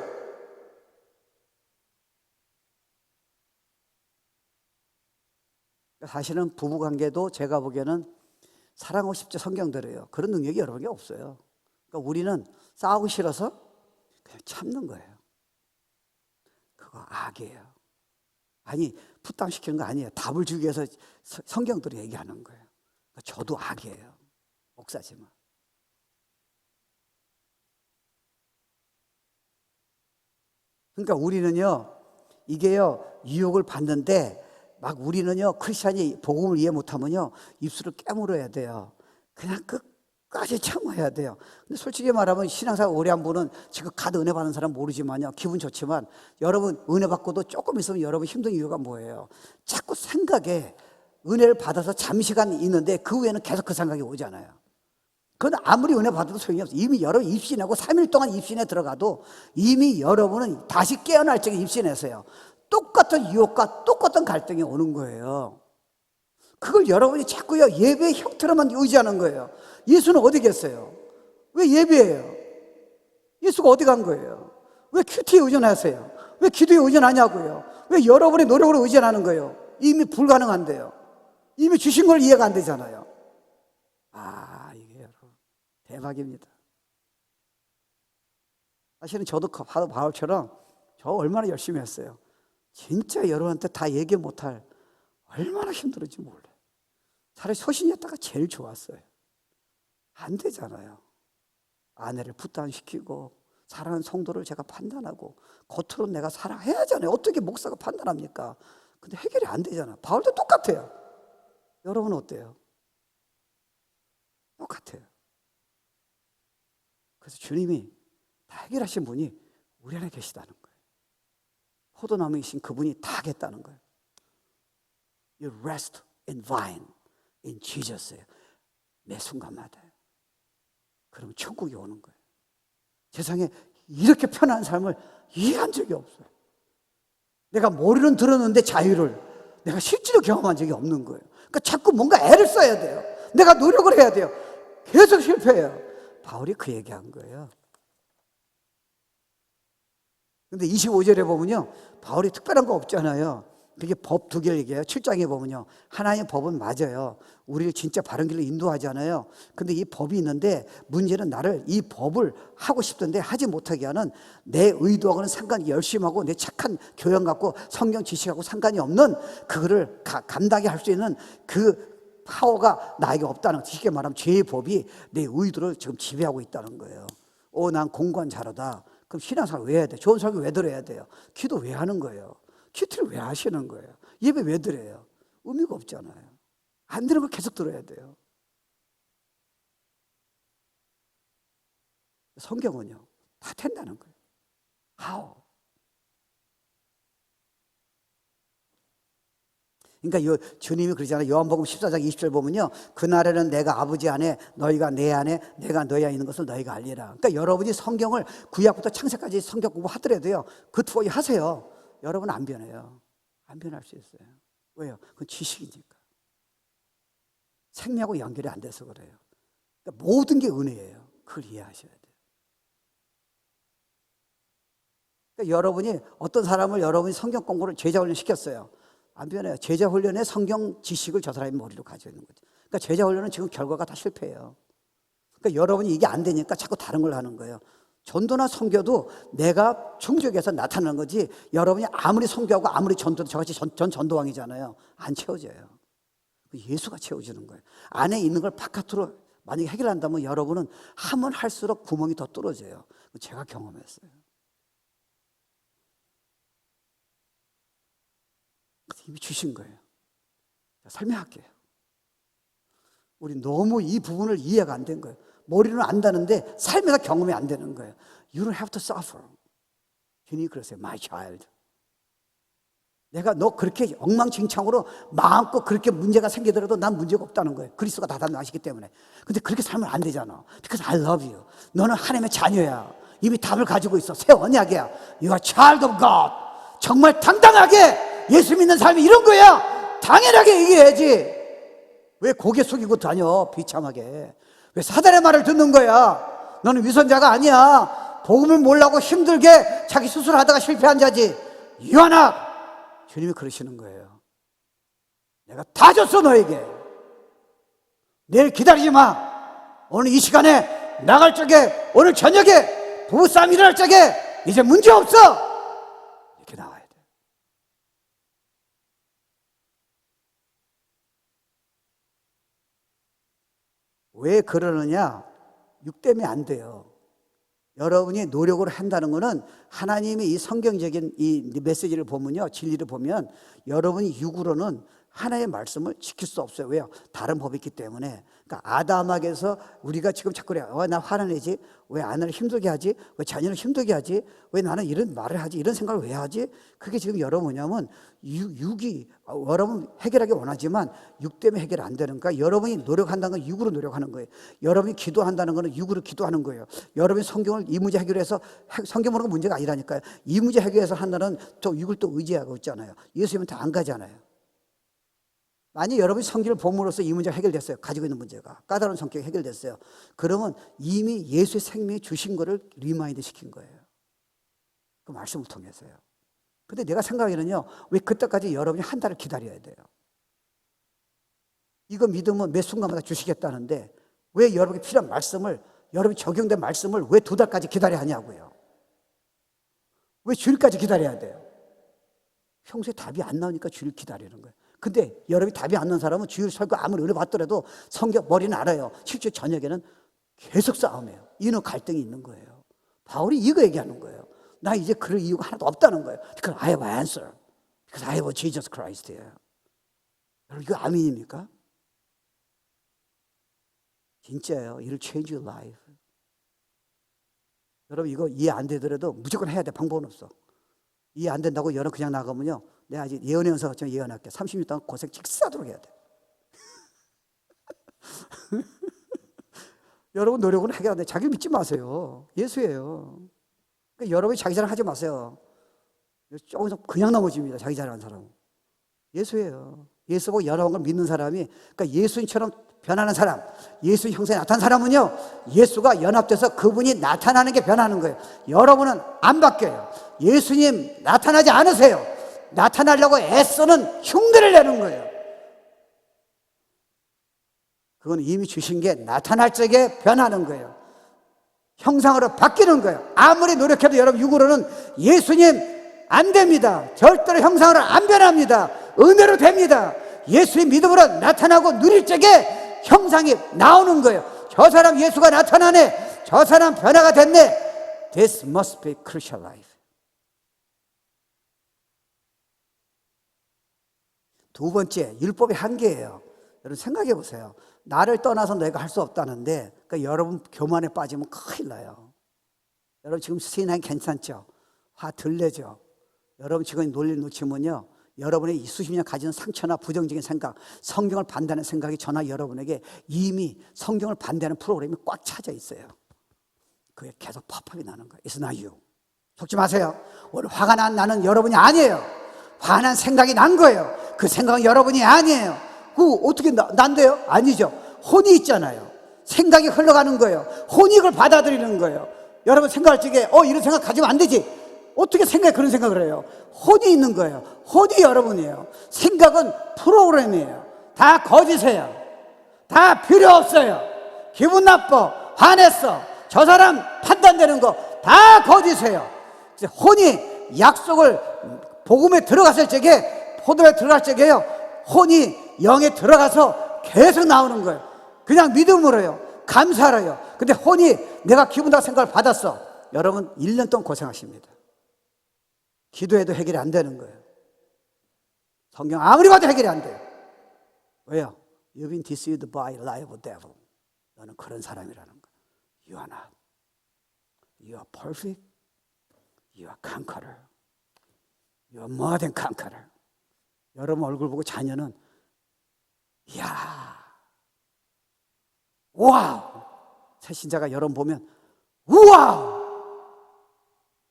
사실은 부부관계도 제가 보기에는 사랑하고 싶죠. 성경대로요. 그런 능력이 여러 개 없어요. 그러니까 우리는 싸우고 싫어서 그냥 참는 거예요. 그거 악이에요. 아니, 부담시키는 거 아니에요. 답을 주기 위해서 성경대로 얘기하는 거예요. 그러니까 저도 악이에요. 목사지만. 그러니까 우리는요, 이게요, 유혹을 받는데 막 우리는요, 크리스찬이 복음을 이해 못하면요, 입술을 깨물어야 돼요. 그냥 끝까지 참아야 돼요. 근데 솔직히 말하면 신앙생활 오래 한 분은 지금 가드 은혜 받는 사람 모르지만요, 기분 좋지만 여러분 은혜 받고도 조금 있으면 여러분 힘든 이유가 뭐예요? 자꾸 생각에 은혜를 받아서 잠시간 있는데 그 후에는 계속 그 생각이 오잖아요. 그건 아무리 은혜 받아도 소용이 없어요. 이미 여러분 입신하고 3일 동안 입신에 들어가도 이미 여러분은 다시 깨어날 적에 입신해서요, 똑같은 유혹과 똑같은 갈등이 오는 거예요. 그걸 여러분이 자꾸요, 예배의 형태로만 의지하는 거예요. 예수는 어디 계세요? 왜 예배해요? 예수가 어디 간 거예요? 왜 큐티에 의존하세요? 왜 기도에 의존하냐고요? 왜 여러분의 노력으로 의존하는 거예요? 이미 불가능한데요. 이미 주신 걸 이해가 안 되잖아요. 이게 여러분 대박입니다. 사실은 저도 바울처럼 저 얼마나 열심히 했어요. 진짜 여러분한테 다 얘기 못할 얼마나 힘들었지 몰라요. 차라리 소신이었다가 제일 좋았어요. 안 되잖아요. 아내를 부담시키고 사랑하는 성도를 제가 판단하고 겉으로는 내가 사랑해야 하잖아요. 어떻게 목사가 판단합니까? 근데 해결이 안 되잖아요. 바울도 똑같아요. 여러분은 어때요? 똑같아요. 그래서 주님이 다 해결하신 분이 우리 안에 계시다는 거예요. 포도나무이신 그분이 다 하겠다는 거예요. You rest in vine in Jesus예요. 매 순간마다요. 그럼 천국이 오는 거예요. 세상에 이렇게 편한 삶을 이해한 적이 없어요. 내가 머리는 들었는데 자유를 내가 실제로 경험한 적이 없는 거예요. 그러니까 자꾸 뭔가 애를 써야 돼요. 내가 노력을 해야 돼요. 계속 실패해요. 바울이 그 얘기한 거예요. 근데 25절에 보면요, 바울이 특별한 거 없잖아요. 그게 법 2개 얘기해요. 7장에 보면요, 하나님의 법은 맞아요. 우리를 진짜 바른 길로 인도하잖아요. 근데 이 법이 있는데 문제는 나를 이 법을 하고 싶던데 하지 못하게 하는 내 의도하고는 상관이, 열심히 하고 내 착한 교양 갖고 성경 지식하고 상관이 없는 그거를 감당하게 할 수 있는 그 파워가 나에게 없다는, 쉽게 말하면 죄의 법이 내 의도를 지금 지배하고 있다는 거예요. 난 공부한 자로다. 그럼 신앙생활 왜 해야 돼? 좋은 설교 왜 들어야 돼요? 기도 왜 하는 거예요? 큐티를 왜 하시는 거예요? 예배 왜 드려요? 의미가 없잖아요. 안 되는 걸 계속 들어야 돼요. 성경은요, 다 된다는 거예요. How? 그러니까 주님이 그러잖아요. 요한복음 14장 20절 보면요, 그날에는 내가 아버지 안에, 너희가 내 안에, 내가 너희 안에 있는 것을 너희가 알리라. 그러니까 여러분이 성경을 구약부터 창세까지 성경 공부하더라도요, 그 투어이 하세요. 여러분 안 변해요. 안 변할 수 있어요. 왜요? 그건 지식이니까. 생명하고 연결이 안 돼서 그래요. 그러니까 모든 게 은혜예요. 그걸 이해하셔야 돼요. 그러니까 여러분이 어떤 사람을 여러분이 성경 공부를 제자 훈련 시켰어요. 안 변해요. 제자 훈련에 성경 지식을 저 사람이 머리로 가지고 있는 거죠. 그러니까 제자 훈련은 지금 결과가 다 실패해요. 그러니까 여러분이 이게 안 되니까 자꾸 다른 걸 하는 거예요. 전도나 선교도 내가 충족해서 나타나는 거지, 여러분이 아무리 선교하고 아무리 전도도 저같이 전 전도왕이잖아요. 안 채워져요. 예수가 채워주는 거예요. 안에 있는 걸 바깥으로 만약에 해결한다면 여러분은 하면 할수록 구멍이 더 뚫어져요. 제가 경험했어요. 이미 주신 거예요. 설명할게요. 우리 너무 이 부분을 이해가 안 된 거예요. 머리는 안다는데 삶에서 경험이 안 되는 거예요. You don't have to suffer. 주님이 그러세요. My child. 내가 너 그렇게 엉망진창으로 마음껏 그렇게 문제가 생기더라도 난 문제가 없다는 거예요. 그리스도가 다 담당하시기 때문에. 근데 그렇게 살면 안 되잖아. Because I love you. 너는 하나님의 자녀야. 이미 답을 가지고 있어. 새 언약이야. You are child of God. 정말 당당하게 예수 믿는 삶이 이런 거야. 당연하게 얘기해야지. 왜 고개 숙이고 다녀 비참하게. 왜 사단의 말을 듣는 거야. 너는 위선자가 아니야. 복음을 몰라고 힘들게 자기 수술하다가 실패한 자지. 유한아, 주님이 그러시는 거예요. 내가 다 줬어 너에게. 내일 기다리지 마. 오늘 이 시간에 나갈 적에, 오늘 저녁에 부부싸움 일어날 적에 이제 문제 없어. 이렇게 나와야 돼. 왜 그러느냐? 6대면 안 돼요. 여러분이 노력을 한다는 것은 하나님의 이 성경적인 이 메시지를 보면요, 진리를 보면 여러분이 육으로는 하나의 말씀을 지킬 수 없어요. 왜요? 다른 법이 있기 때문에. 그러니까 아담에게서 우리가 지금 자꾸 그래. 왜 나 화를 내지? 왜 아내를 힘들게 하지? 왜 자녀를 힘들게 하지? 왜 나는 이런 말을 하지? 이런 생각을 왜 하지? 그게 지금 여러분 뭐냐면 육이 여러분 해결하기 원하지만 육 때문에 해결 안 되는 거야. 여러분이 노력한다는 건 육으로 노력하는 거예요. 여러분이 기도한다는 거는 육으로 기도하는 거예요. 여러분이 성경을 이 문제 해결해서 성경 보는 건 문제가 아니라니까요. 이 문제 해결해서 한다는 또 육을 또 의지하고 있잖아요. 예수님한테 안 가잖아요. 만약 여러분이 성경을 봄으로써 이 문제가 해결됐어요. 가지고 있는 문제가 까다로운 성격이 해결됐어요. 그러면 이미 예수의 생명이 주신 거를 리마인드 시킨 거예요. 그 말씀을 통해서요. 근데 내가 생각에는요, 왜 그때까지 여러분이 한 달을 기다려야 돼요? 이거 믿으면 매 순간마다 주시겠다는데 왜 여러분에게 필요한 말씀을, 여러분이 적용된 말씀을 왜 2달까지 기다려야 하냐고요. 왜 주일까지 기다려야 돼요? 평소에 답이 안 나오니까 주일 기다리는 거예요. 근데 여러분이 답이 안 나는 사람은 주일 설교 아무리 은혜 받더라도 성경 머리는 알아요. 실제 저녁에는 계속 싸움이에요. 이는 갈등이 있는 거예요. 바울이 이거 얘기하는 거예요. 나 이제 그럴 이유가 하나도 없다는 거예요. Because I have an answer. Because I have a Jesus Christ here. 여러분 이거 아멘입니까? 진짜예요. It'll change your life. 여러분 이거 이해 안 되더라도 무조건 해야 돼. 방법은 없어. 이해 안 된다고 여러분 그냥 나가면요, 내가 아직 예언해서 좀 예언할게. 30년 동안 고생 직사하도록 해야 돼. 여러분 노력은 해결하는데 자기 믿지 마세요. 예수예요. 그러니까 여러분이 자기 자랑 하지 마세요. 조금 그냥 넘어집니다. 자기 자랑하는 사람은. 예수예요. 예수 보고 여러 걸 믿는 사람이, 그러니까 예수님처럼 변하는 사람, 예수 형상에 나타난 사람은요, 예수가 연합돼서 그분이 나타나는 게 변하는 거예요. 여러분은 안 바뀌어요. 예수님 나타나지 않으세요. 나타나려고 애쓰는 흉내를 내는 거예요. 그건 이미 주신 게 나타날 적에 변하는 거예요. 형상으로 바뀌는 거예요. 아무리 노력해도 여러분 육으로는 예수님 안 됩니다. 절대로 형상으로 안 변합니다. 은혜로 됩니다. 예수의 믿음으로 나타나고 누릴 적에 형상이 나오는 거예요. 저 사람 예수가 나타나네. 저 사람 변화가 됐네. This must be crucial life. 두 번째, 율법의 한계예요. 여러분 생각해 보세요. 나를 떠나서 내가 할 수 없다는데, 그러니까 여러분 교만에 빠지면 큰일 나요. 여러분 지금 신앙이 괜찮죠? 화 덜 내죠? 여러분 지금 논리를 놓치면요, 여러분의 수십 년 가진 상처나 부정적인 생각, 성경을 반대하는 생각이 저나 여러분에게 이미 성경을 반대하는 프로그램이 꽉 차져 있어요. 그게 계속 팝업이 나는 거예요. It's not you. 속지 마세요. 오늘 화가 난 나는 여러분이 아니에요. 화난 생각이 난 거예요. 그 생각은 여러분이 아니에요. 그 어떻게 난데요? 아니죠. 혼이 있잖아요. 생각이 흘러가는 거예요. 혼이 그걸 받아들이는 거예요. 여러분 생각할 적에 이런 생각 가지면 안 되지. 어떻게 생각해 그런 생각을 해요? 혼이 있는 거예요. 혼이 여러분이에요. 생각은 프로그램이에요. 다 거짓이에요. 다 필요 없어요. 기분 나빠, 화냈어, 저 사람 판단되는 거 다 거짓이에요. 혼이 약속을 복음에 들어갔을 적에, 포도에 들어갈 적에요, 혼이 영에 들어가서 계속 나오는 거예요. 그냥 믿음으로요, 감사로요. 근데 혼이 내가 기분 나쁜 생각을 받았어. 여러분 1년 동안 고생하십니다. 기도해도 해결이 안 되는 거예요. 성경 아무리 봐도 해결이 안 돼요. 왜요? You've been deceived by a lie of a devil. 너는 그런 사람이라는 거예요. You are not. You are perfect. You are conqueror. You are more than conqueror. 여러분 얼굴 보고 자녀는 이야, 와우. 새신자가 여러분 보면 우와우.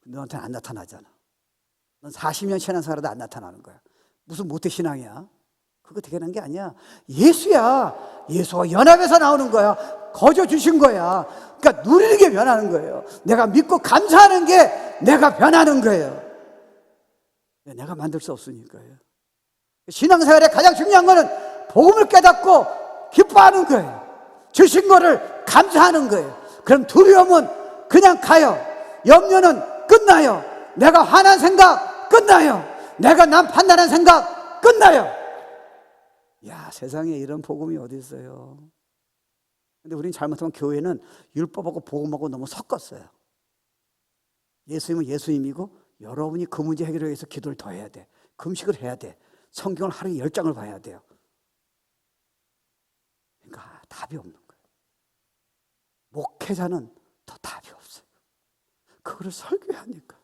너한테는 안 나타나잖아. 넌 40년 신앙생활도 안 나타나는 거야. 무슨 모태신앙이야? 그거 되게는 게 아니야. 예수야. 예수와 연합에서 나오는 거야. 거저 주신 거야. 그러니까 누리는 게 변하는 거예요. 내가 믿고 감사하는 게 내가 변하는 거예요. 내가 만들 수 없으니까요. 신앙생활의 가장 중요한 거는 복음을 깨닫고 기뻐하는 거예요. 주신 거를 감사하는 거예요. 그럼 두려움은 그냥 가요. 염려는 끝나요. 내가 화난 생각 끝나요. 내가 남 판단한 생각 끝나요. 야, 세상에 이런 복음이 어디 있어요. 근데 우리는 잘못하면 교회는 율법하고 복음하고 너무 섞었어요. 예수님은 예수님이고 여러분이 그 문제 해결을 위해서 기도를 더 해야 돼. 금식을 해야 돼. 성경을 하루에 10장을 봐야 돼요. 그러니까 답이 없는 거예요. 목회자는 더 답이 없어요. 그거를 설교해야 하니까.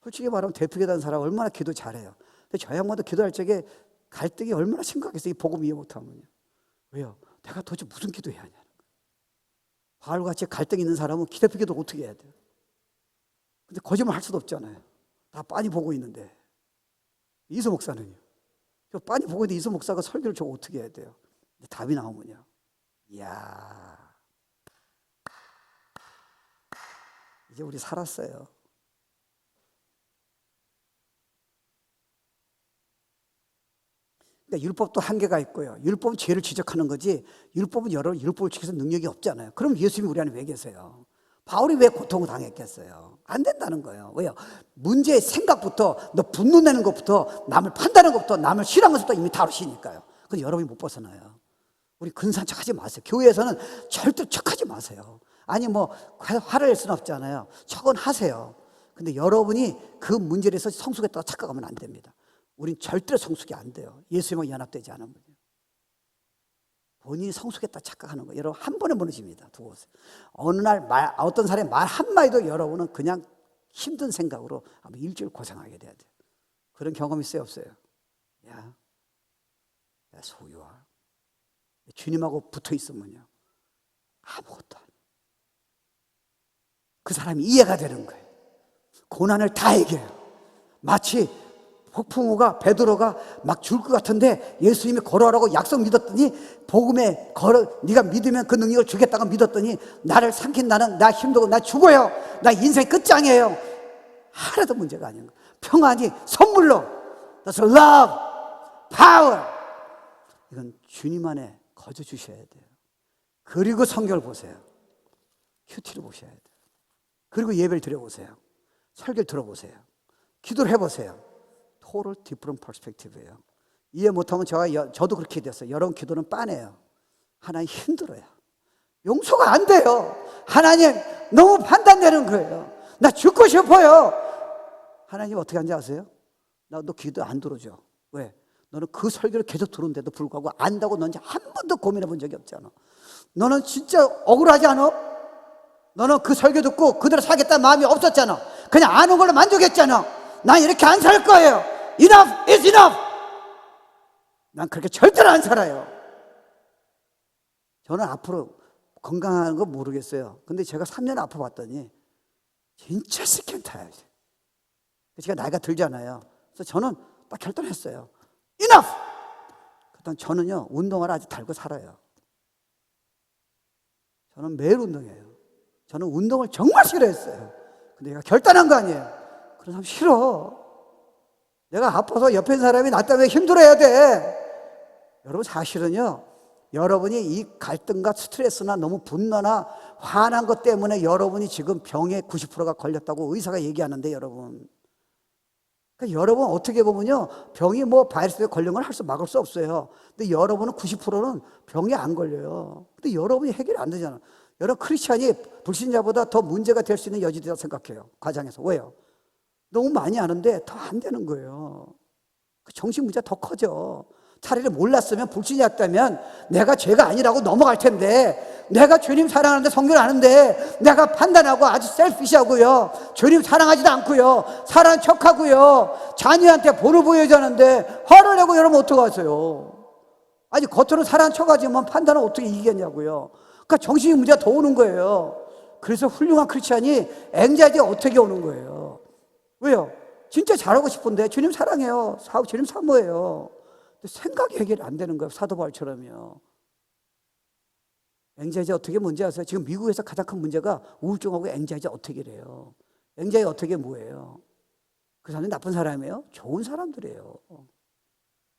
솔직히 말하면 대표기도하는 사람 얼마나 기도 잘해요. 근데 저 양반도 기도할 적에 갈등이 얼마나 심각했어요. 이 복음 이해 못하면요. 왜요? 내가 도대체 무슨 기도해야 하냐는 거예요. 바울같이 갈등 있는 사람은 기대표 기도 어떻게 해야 돼요? 근데 거짓말 할 수도 없잖아요. 다 빤히 보고 있는데. 이소 목사는요. 저 빤히 보고 있는데 이소 목사가 설교를 저거 어떻게 해야 돼요? 근데 답이 나오면요. 이야. 이제 우리 살았어요. 그러니까 율법도 한계가 있고요. 율법은 죄를 지적하는 거지, 율법은 여러분 율법을 지켜서 능력이 없잖아요. 그럼 예수님이 우리 안에 왜 계세요? 바울이 왜 고통을 당했겠어요? 안 된다는 거예요. 왜요? 문제의 생각부터, 너 분노 내는 것부터, 남을 판단하는 것부터, 남을 싫어하는 것부터 이미 다루시니까요. 근데 여러분이 못 벗어나요. 우리 근사한 척 하지 마세요. 교회에서는 절대 척하지 마세요. 아니 뭐 화를 낼 수는 없잖아요. 척은 하세요. 근데 여러분이 그 문제에 대해서 성숙했다고 착각하면 안 됩니다. 우린 절대로 성숙이 안 돼요. 예수님과 연합되지 않으면. 본인이 성숙했다 착각하는 거예요. 여러분 한 번에 무너집니다. 두고 보세요. 어느 날 어떤 사람의 말 한마디도 여러분은 그냥 힘든 생각으로 아마 일주일 고생하게 돼야 돼요. 그런 경험 있어요? 없어요? 야, 소유와 주님하고 붙어 있으면요 아무것도 안 해요. 그 사람이 이해가 되는 거예요. 고난을 다 해결해요. 마치 폭풍우가 베드로가 막 죽을 것 같은데 예수님이 걸어라고 약속 믿었더니 복음에 네가 믿으면 그 능력을 주겠다고 믿었더니 나를 삼킨 나는 나 힘들고 나 죽어요. 나 인생 끝장이에요. 하나도 문제가 아닌 거예요. 평안이 선물로. That's love, power. 이건 주님 안에 거저 주셔야 돼요. 그리고 성경을 보세요. 큐티를 보셔야 돼요. 그리고 예배를 드려보세요. 설교를 들어보세요. 기도를 해보세요. total different perspective예요. 이해 못하면 저도 그렇게 됐어요. 여러분 기도는 빤해요. 하나님 힘들어요. 용서가 안 돼요. 하나님 너무 판단되는 거예요. 나 죽고 싶어요. 하나님 어떻게 하는지 아세요? 너 기도 안 들어줘. 왜? 너는 그 설교를 계속 들었는데도 불구하고 안다고 넌 한 번도 고민해 본 적이 없잖아. 너는 진짜 억울하지 않아? 너는 그 설교 듣고 그대로 살겠다는 마음이 없었잖아. 그냥 아는 걸로 만족했잖아. 난 이렇게 안 살 거예요. Enough is enough. 난 그렇게 절대로 안 살아요. 저는 앞으로 건강한 거 모르겠어요. 근데 제가 3년 아파봤더니 진짜 스캔 타야지. 제가 나이가 들잖아요. 그래서 저는 딱 결단했어요. Enough! 일단 저는요 운동을 아주 달고 살아요. 저는 매일 운동해요. 저는 운동을 정말 싫어했어요. 근데 내가 결단한 거 아니에요. 그런 사람 싫어. 내가 아파서 옆에 있는 사람이 나 때문에 힘들어야 돼. 여러분 사실은요, 여러분이 이 갈등과 스트레스나 너무 분노나 화난 것 때문에 여러분이 지금 병의 90%가 걸렸다고 의사가 얘기하는데, 여러분. 그러니까 여러분 어떻게 보면요, 병이 뭐 바이러스에 걸린 걸 막을 수 없어요. 근데 여러분은 90%는 병에 안 걸려요. 근데 여러분이 해결이 안 되잖아. 여러분 크리스찬이 불신자보다 더 문제가 될 수 있는 여지이라고 생각해요. 과정에서. 왜요? 너무 많이 아는데 더 안 되는 거예요. 정신 문제가 더 커져. 차라리 몰랐으면 불신이었다면 내가 죄가 아니라고 넘어갈 텐데, 내가 주님 사랑하는데 성경 아는데 내가 판단하고 아주 셀피시하고요, 주님 사랑하지도 않고요, 사랑한 척하고요, 자녀한테 본을 보여주는데 화를 내고 이러면 어떡하세요? 아니 겉으로 사랑한 척하지만 판단을 어떻게 이기겠냐고요. 그러니까 정신이 문제가 더 오는 거예요. 그래서 훌륭한 크리스찬이 앵자이티가 어떻게 오는 거예요? 왜요? 진짜 잘하고 싶은데 주님 사랑해요, 주님 사모해요. 생각이 해결이 안 되는 거예요. 사도 바울처럼요. 앵자이티 어떻게 문제 아세요? 지금 미국에서 가장 큰 문제가 우울증하고 앵자이티 어떻게래요. 앵자이티 어떻게 뭐예요? 그 사람들이 나쁜 사람이에요? 좋은 사람들이에요.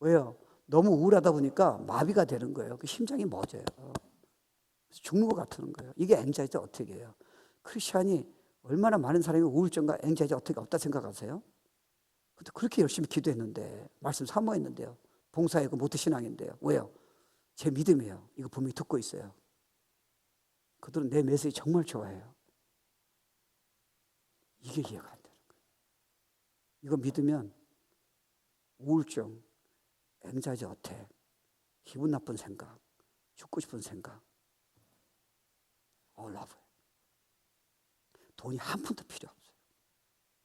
왜요? 너무 우울하다 보니까 마비가 되는 거예요. 그 심장이 멎어요. 죽는 것 같은 거예요. 이게 앵자이티 어떻게 해요? 크리스찬이 얼마나 많은 사람이 우울증과 앵자이티 어떻게 없다 생각하세요? 근데 그렇게 열심히 기도했는데, 말씀 사모했는데요, 봉사하고 모태신앙인데요. 왜요? 제 믿음이에요. 이거 분명히 듣고 있어요. 그들은 내 메시지 정말 좋아해요. 이게 이해가 안 되는 거예요. 이거 믿으면 우울증, 앵자이티 어택, 기분 나쁜 생각, 죽고 싶은 생각 올라와요. 돈이 한 푼도 필요 없어요.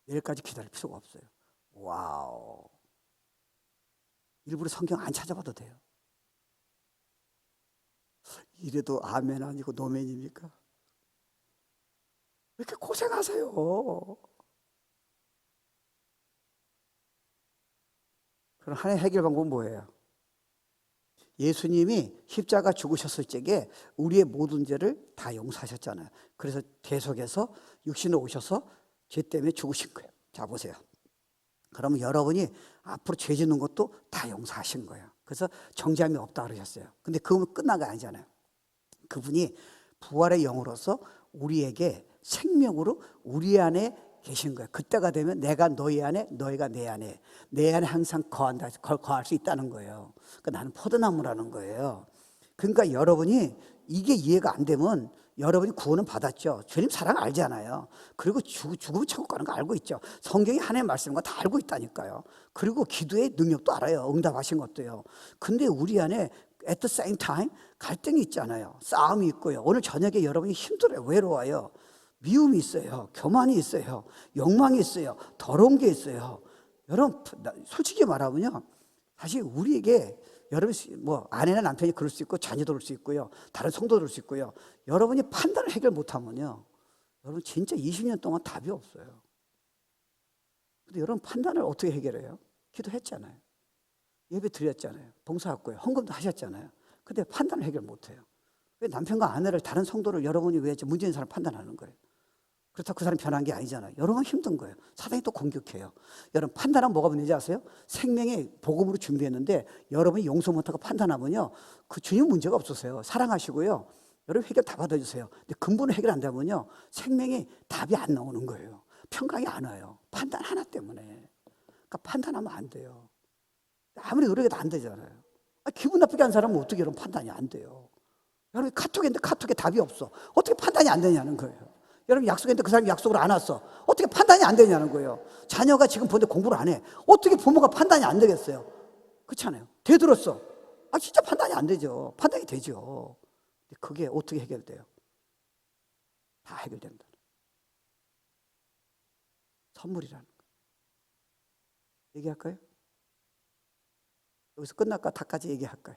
내일까지 기다릴 필요가 없어요. 와우. 일부러 성경 안 찾아봐도 돼요. 이래도 아멘 아니고 노멘입니까? 왜 이렇게 고생하세요? 그럼 하나의 해결 방법은 뭐예요? 예수님이 십자가 죽으셨을 적에 우리의 모든 죄를 다 용서하셨잖아요. 그래서 계속해서 육신으로 오셔서 죄 때문에 죽으신 거예요. 자 보세요. 그러면 여러분이 앞으로 죄 짓는 것도 다 용서하신 거예요. 그래서 정죄함이 없다 그러셨어요. 근데 그건 끝난 거 아니잖아요. 그분이 부활의 영으로서 우리에게 생명으로 우리 안에 계신 거예요. 그때가 되면 내가 너희 안에, 너희가 내 안에 항상 거할 수 있다는 거예요. 그러니까 나는 포도나무라는 거예요. 그러니까 여러분이 이게 이해가 안 되면 여러분이 구원은 받았죠. 주님 사랑 알잖아요. 그리고 죽으면 천국 가는 거 알고 있죠. 성경이 하나님의 말씀과 다 알고 있다니까요. 그리고 기도의 능력도 알아요. 응답하신 것도요. 근데 우리 안에 at the same time 갈등이 있잖아요. 싸움이 있고요. 오늘 저녁에 여러분이 힘들어요. 외로워요. 미움이 있어요. 교만이 있어요. 욕망이 있어요. 더러운 게 있어요. 여러분 솔직히 말하면요, 사실 우리에게 여러분 뭐 아내나 남편이 그럴 수 있고 자녀도 그럴 수 있고요, 다른 성도도 그럴 수 있고요. 여러분이 판단을 해결 못하면요, 여러분 진짜 20년 동안 답이 없어요. 근데 여러분 판단을 어떻게 해결해요? 기도했잖아요. 예배 드렸잖아요. 봉사했고요. 헌금도 하셨잖아요. 근데 판단을 해결 못해요. 왜 남편과 아내를, 다른 성도를 여러분이 왜 문제 있는 사람 판단하는 거예요? 그렇다고 그 사람이 변한 게 아니잖아요. 여러분 힘든 거예요. 사단이 또 공격해요. 여러분 판단하면 뭐가 문제인지 아세요? 생명의 복음으로 준비했는데 여러분이 용서 못하고 판단하면요, 그 주님 문제가 없으세요. 사랑하시고요, 여러분 해결 다 받아주세요. 근데 근본을 해결 안 되면요, 생명의 답이 안 나오는 거예요. 평강이 안 와요. 판단 하나 때문에. 그러니까 판단하면 안 돼요. 아무리 노력해도 안 되잖아요. 기분 나쁘게 한 사람은 어떻게 여러분 판단이 안 돼요. 여러분 카톡인데 카톡에 답이 없어. 어떻게 판단이 안 되냐는 거예요. 여러분 약속했는데 그 사람이 약속을 안 왔어. 어떻게 판단이 안 되냐는 거예요. 자녀가 지금 보는데 공부를 안 해. 어떻게 부모가 판단이 안 되겠어요? 그렇잖아요. 되들었어. 진짜 판단이 안 되죠. 판단이 되죠. 그게 어떻게 해결돼요? 다 해결된다. 선물이라는 거예요. 얘기할까요? 여기서 끝날까? 다까지 얘기할까요?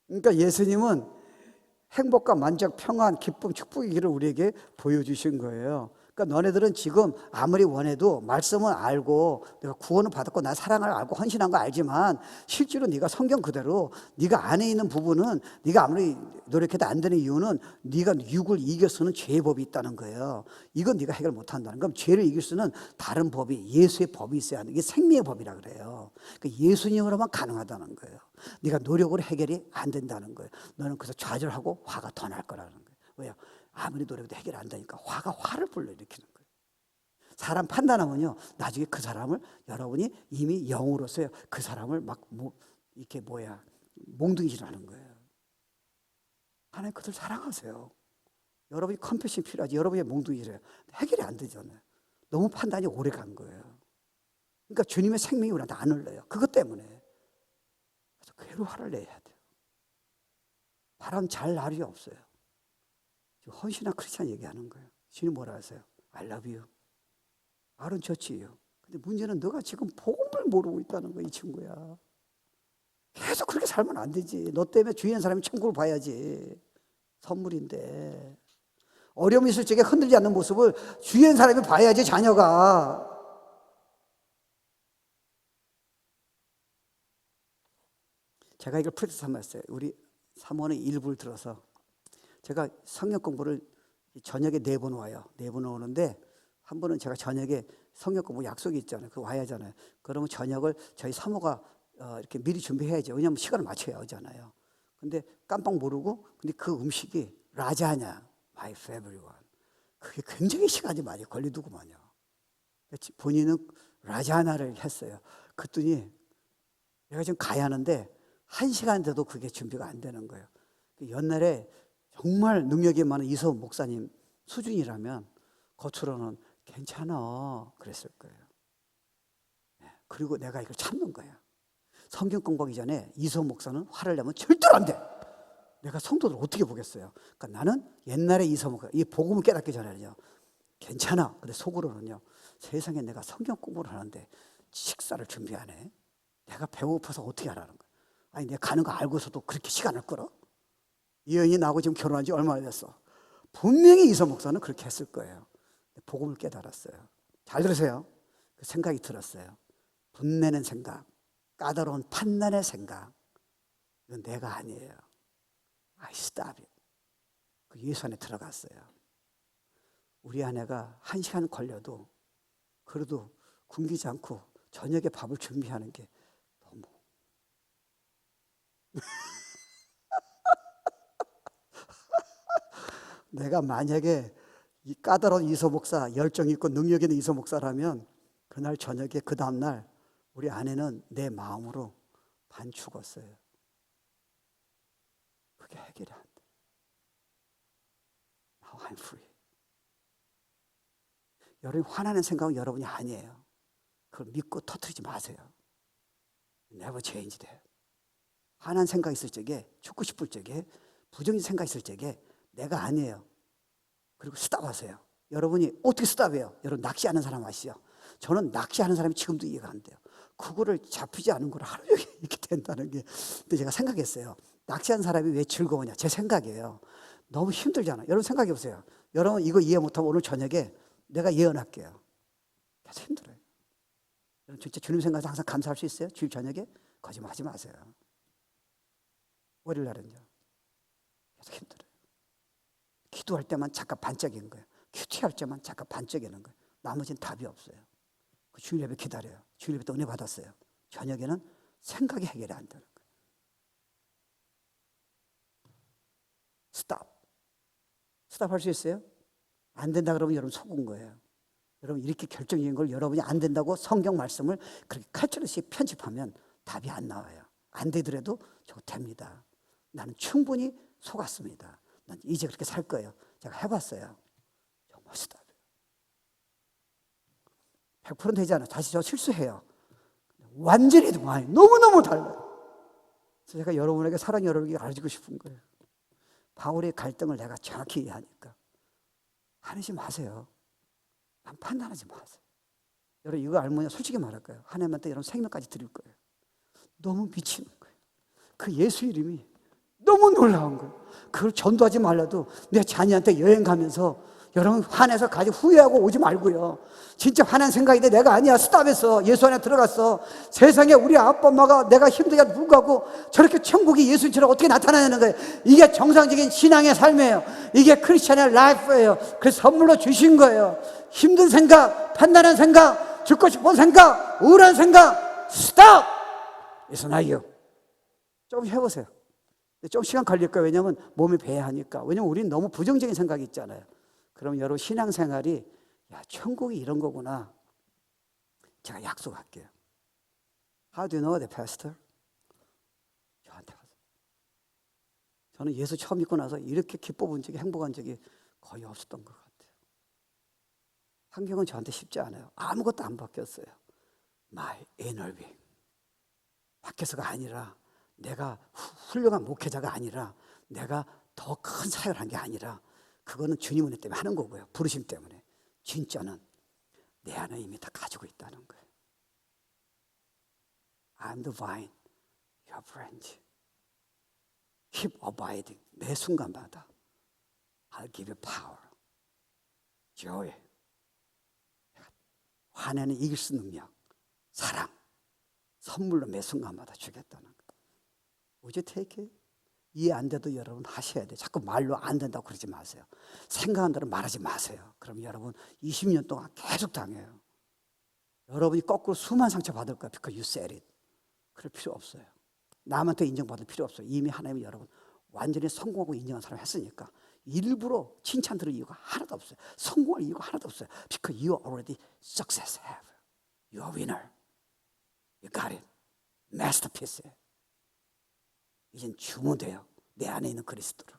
그러니까 예수님은 행복과 만족, 평안, 기쁨, 축복의 길을 우리에게 보여주신 거예요. 그러니까 너네들은 지금 아무리 원해도 말씀은 알고 내가 구원을 받았고 나 사랑을 알고 헌신한 거 알지만 실제로 네가 성경 그대로 네가 안에 있는 부분은 네가 아무리 노력해도 안 되는 이유는 네가 육을 이길 수는 죄의 법이 있다는 거예요. 이건 네가 해결 못 한다는 거예요. 그럼 죄를 이길 수는 다른 법이 예수의 법이 있어야 하는 게 생명의 법이라 그래요. 그러니까 예수님으로만 가능하다는 거예요. 네가 노력으로 해결이 안 된다는 거예요. 너는 그래서 좌절하고 화가 더 날 거라는 거예요. 왜요? 아무리 노력해도 해결 안 되니까 화가 화를 불러일으키는 거예요. 사람 판단하면요, 나중에 그 사람을 여러분이 이미 영으로서 그 사람을 막 이렇게 몽둥이질 하는 거예요. 하나님 그들 사랑하세요. 여러분이 컴패션 필요하지. 여러분이 몽둥이질해요. 해결이 안 되잖아요. 너무 판단이 오래 간 거예요. 그러니까 주님의 생명이 우리한테 안 흘러요. 그것 때문에. 그래서 괴로 화를 내야 돼요. 바람 잘 날이 없어요. 헌신한 크리스찬 얘기하는 거예요. 주님 뭐라 하세요? I love you. 말은 좋지요. 근데 문제는 너가 지금 복음을 모르고 있다는 거야, 이 친구야. 계속 그렇게 살면 안 되지. 너 때문에 주위에 사람이 천국을 봐야지. 선물인데. 어려움이 있을 적에 흔들지 않는 모습을 주위에 사람이 봐야지, 자녀가. 제가 이걸 프로젝트 삼았어요. 우리 사모의 일부를 들어서. 제가 성경 공부를 저녁에 4번 와요. 4번 오는데 한 번은 제가 저녁에 성경 공부 약속이 있잖아요. 그 와야 하잖아요. 그러면 저녁을 저희 사모가 이렇게 미리 준비해야죠. 왜냐하면 시간을 맞춰야 하잖아요. 근데 깜빡 모르고 근데 그 음식이 라자냐, my favorite one. 그게 굉장히 시간이 많이 걸리더구만요. 본인은 라자냐를 했어요. 그랬더니 내가 지금 가야 하는데 1시간 돼도 그게 준비가 안 되는 거예요. 옛날에 정말 능력이 많은 이서훈 목사님 수준이라면 겉으로는 괜찮아 그랬을 거예요. 그리고 내가 이걸 참는 거야. 성경 공부하기 전에 이서훈 목사는 화를 내면 절대로 안 돼. 내가 성도들 어떻게 보겠어요. 그러니까 나는 옛날에 이서훈 목사 이 복음을 깨닫기 전에는요 괜찮아. 근데 속으로는요 세상에 내가 성경 공부를 하는데 식사를 준비 안 해. 내가 배고파서 어떻게 하라는 거야. 아니 내가 가는 거 알고서도 그렇게 시간을 끌어? 이 여인이 나하고 지금 결혼한 지 얼마나 됐어? 분명히 이서 목사는 그렇게 했을 거예요. 복음을 깨달았어요. 잘 들으세요. 그 생각이 들었어요. 분내는 생각, 까다로운 판단의 생각. 이건 내가 아니에요. I stop it. 그 예수 안에 들어갔어요. 우리 아내가 1시간 걸려도 그래도 굶기지 않고 저녁에 밥을 준비하는 게 너무 내가 만약에 이 까다로운 이서 목사, 열정 있고 능력 있는 이서 목사라면 그날 저녁에 그 다음날 우리 아내는 내 마음으로 반 죽었어요. 그게 해결이 안 돼. Now I'm free. 여러분이 화나는 생각은 여러분이 아니에요. 그걸 믿고 터뜨리지 마세요. Never change that. 화난 생각 있을 적에, 죽고 싶을 적에, 부정적인 생각 있을 적에 내가 아니에요. 그리고 스탑하세요. 여러분이 어떻게 스탑해요? 여러분 낚시하는 사람 아시죠? 저는 낚시하는 사람이 지금도 이해가 안 돼요. 그거를 잡히지 않은 걸 하루 종일 이렇게 된다는 게. 근데 제가 생각했어요. 낚시하는 사람이 왜 즐거우냐? 제 생각이에요. 너무 힘들잖아요. 여러분 생각해 보세요. 여러분 이거 이해 못하면 오늘 저녁에 내가 예언할게요. 계속 힘들어요. 여러분 진짜 주님 생각해서 항상 감사할 수 있어요? 주일 저녁에? 거짓말하지 마세요. 월요일 날은요. 계속 힘들어요. 기도할 때만 잠깐 반짝이는 거예요. 큐티할 때만 잠깐 반짝이는 거예요. 나머지는 답이 없어요. 그 주일 예배 기다려요. 주일 예배 때 은혜 받았어요. 저녁에는 생각이 해결이 안 되는 거예요. 스탑 할 수 있어요? 안 된다 그러면 여러분 속은 거예요. 여러분 이렇게 결정적인 걸 여러분이 안 된다고 성경 말씀을 그렇게 칼처리씩 편집하면 답이 안 나와요. 안 되더라도 저거 됩니다. 나는 충분히 속았습니다. 난 이제 그렇게 살 거예요. 제가 해봤어요. 정말 스탑이에요. 100% 되지 않아요. 다시 저 실수해요. 완전히 너무너무 달라요. 그래서 제가 여러분에게 사랑 여러분에게 알려주고 싶은 거예요. 바울의 갈등을 내가 정확히 이해하니까 화내지 마세요. 난 판단하지 마세요. 여러분 이거 알면 솔직히 말할까요? 하나님한테 여러분 생명까지 드릴 거예요. 너무 미치는 거예요. 그 예수 이름이 너무 놀라운 거예요. 그걸 전도하지 말라도 내 자녀한테 여행 가면서 여러분 화내서 가지고 후회하고 오지 말고요. 진짜 화난 생각인데 내가 아니야. 스탑했어. 예수 안에 들어갔어. 세상에 우리 아빠 엄마가 내가 힘들게 불구하고 저렇게 천국이 예수님처럼 어떻게 나타나는 거예요. 이게 정상적인 신앙의 삶이에요. 이게 크리스천의 라이프예요. 그래서 선물로 주신 거예요. 힘든 생각, 판단한 생각, 죽고 싶은 생각, 우울한 생각, 스탑! It's not you. 좀 해보세요. 좀 시간 걸릴 거예요. 왜냐하면 몸이 배회하니까. 왜냐하면 우리는 너무 부정적인 생각이 있잖아요. 그럼 여러분 신앙생활이 야 천국이 이런 거구나. 제가 약속할게요. How do you know that, Pastor? 저한테 와서. 저는 예수 처음 믿고 나서 이렇게 기뻐 본 적이 행복한 적이 거의 없었던 것 같아요. 환경은 저한테 쉽지 않아요. 아무것도 안 바뀌었어요. My inner being. 밖에서가 아니라 내가 훌륭한 목회자가 아니라 내가 더 큰 사역을 한 게 아니라 그거는 주님 은혜 때문에 하는 거고요. 부르심 때문에. 진짜는 내 안에 이미 다 가지고 있다는 거예요. I'm the vine, your branch. Keep abiding. 매 순간마다 I'll give you power, joy. 화내는 이길 수 있는 능력, 사랑, 선물로 매 순간마다 주겠다는 거예요. Would you take it? 이해 안 돼도 여러분 하셔야 돼요. 자꾸 말로 안 된다고 그러지 마세요. 생각한 대로 말하지 마세요. 그럼 여러분 20년 동안 계속 당해요. 여러분이 거꾸로 수만 상처 받을 거예요. Because you said it. 그럴 필요 없어요. 남한테 인정받을 필요 없어요. 이미 하나님이 여러분 완전히 성공하고 인정한 사람 했으니까 일부러 칭찬 들을 이유가 하나도 없어요. 성공할 이유가 하나도 없어요. Because you already success have. You're a winner. You got it. Masterpiece. 이젠 주면 돼요. 내 안에 있는 그리스도를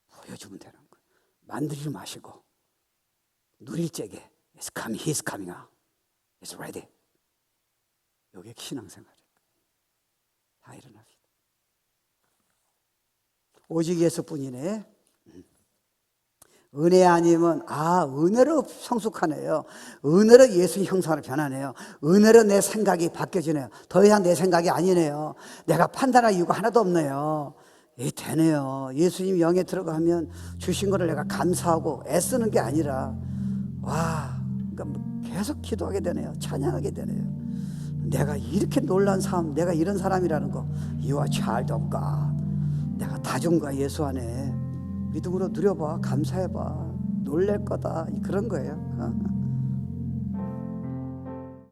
보여주면 되는 거예요. 만들지 마시고 누릴 적에 It's coming, He's coming out. It's ready. 이게 신앙생활이에요. 다 일어납시다. 오직 예수뿐이네. 은혜 아니면 은혜로 성숙하네요. 은혜로 예수 형상으로 변하네요. 은혜로 내 생각이 바뀌어지네요. 더 이상 내 생각이 아니네요. 내가 판단할 이유가 하나도 없네요. 되네요. 예수님 영에 들어가면 주신 거를 내가 감사하고 애쓰는 게 아니라 그러니까 계속 기도하게 되네요. 찬양하게 되네요. 내가 이렇게 놀란 삶, 내가 이런 사람이라는 거 You are child of God. 내가 다중과 예수 안에 믿음으로 누려봐. 감사해봐. 놀랄 거다. 그런 거예요.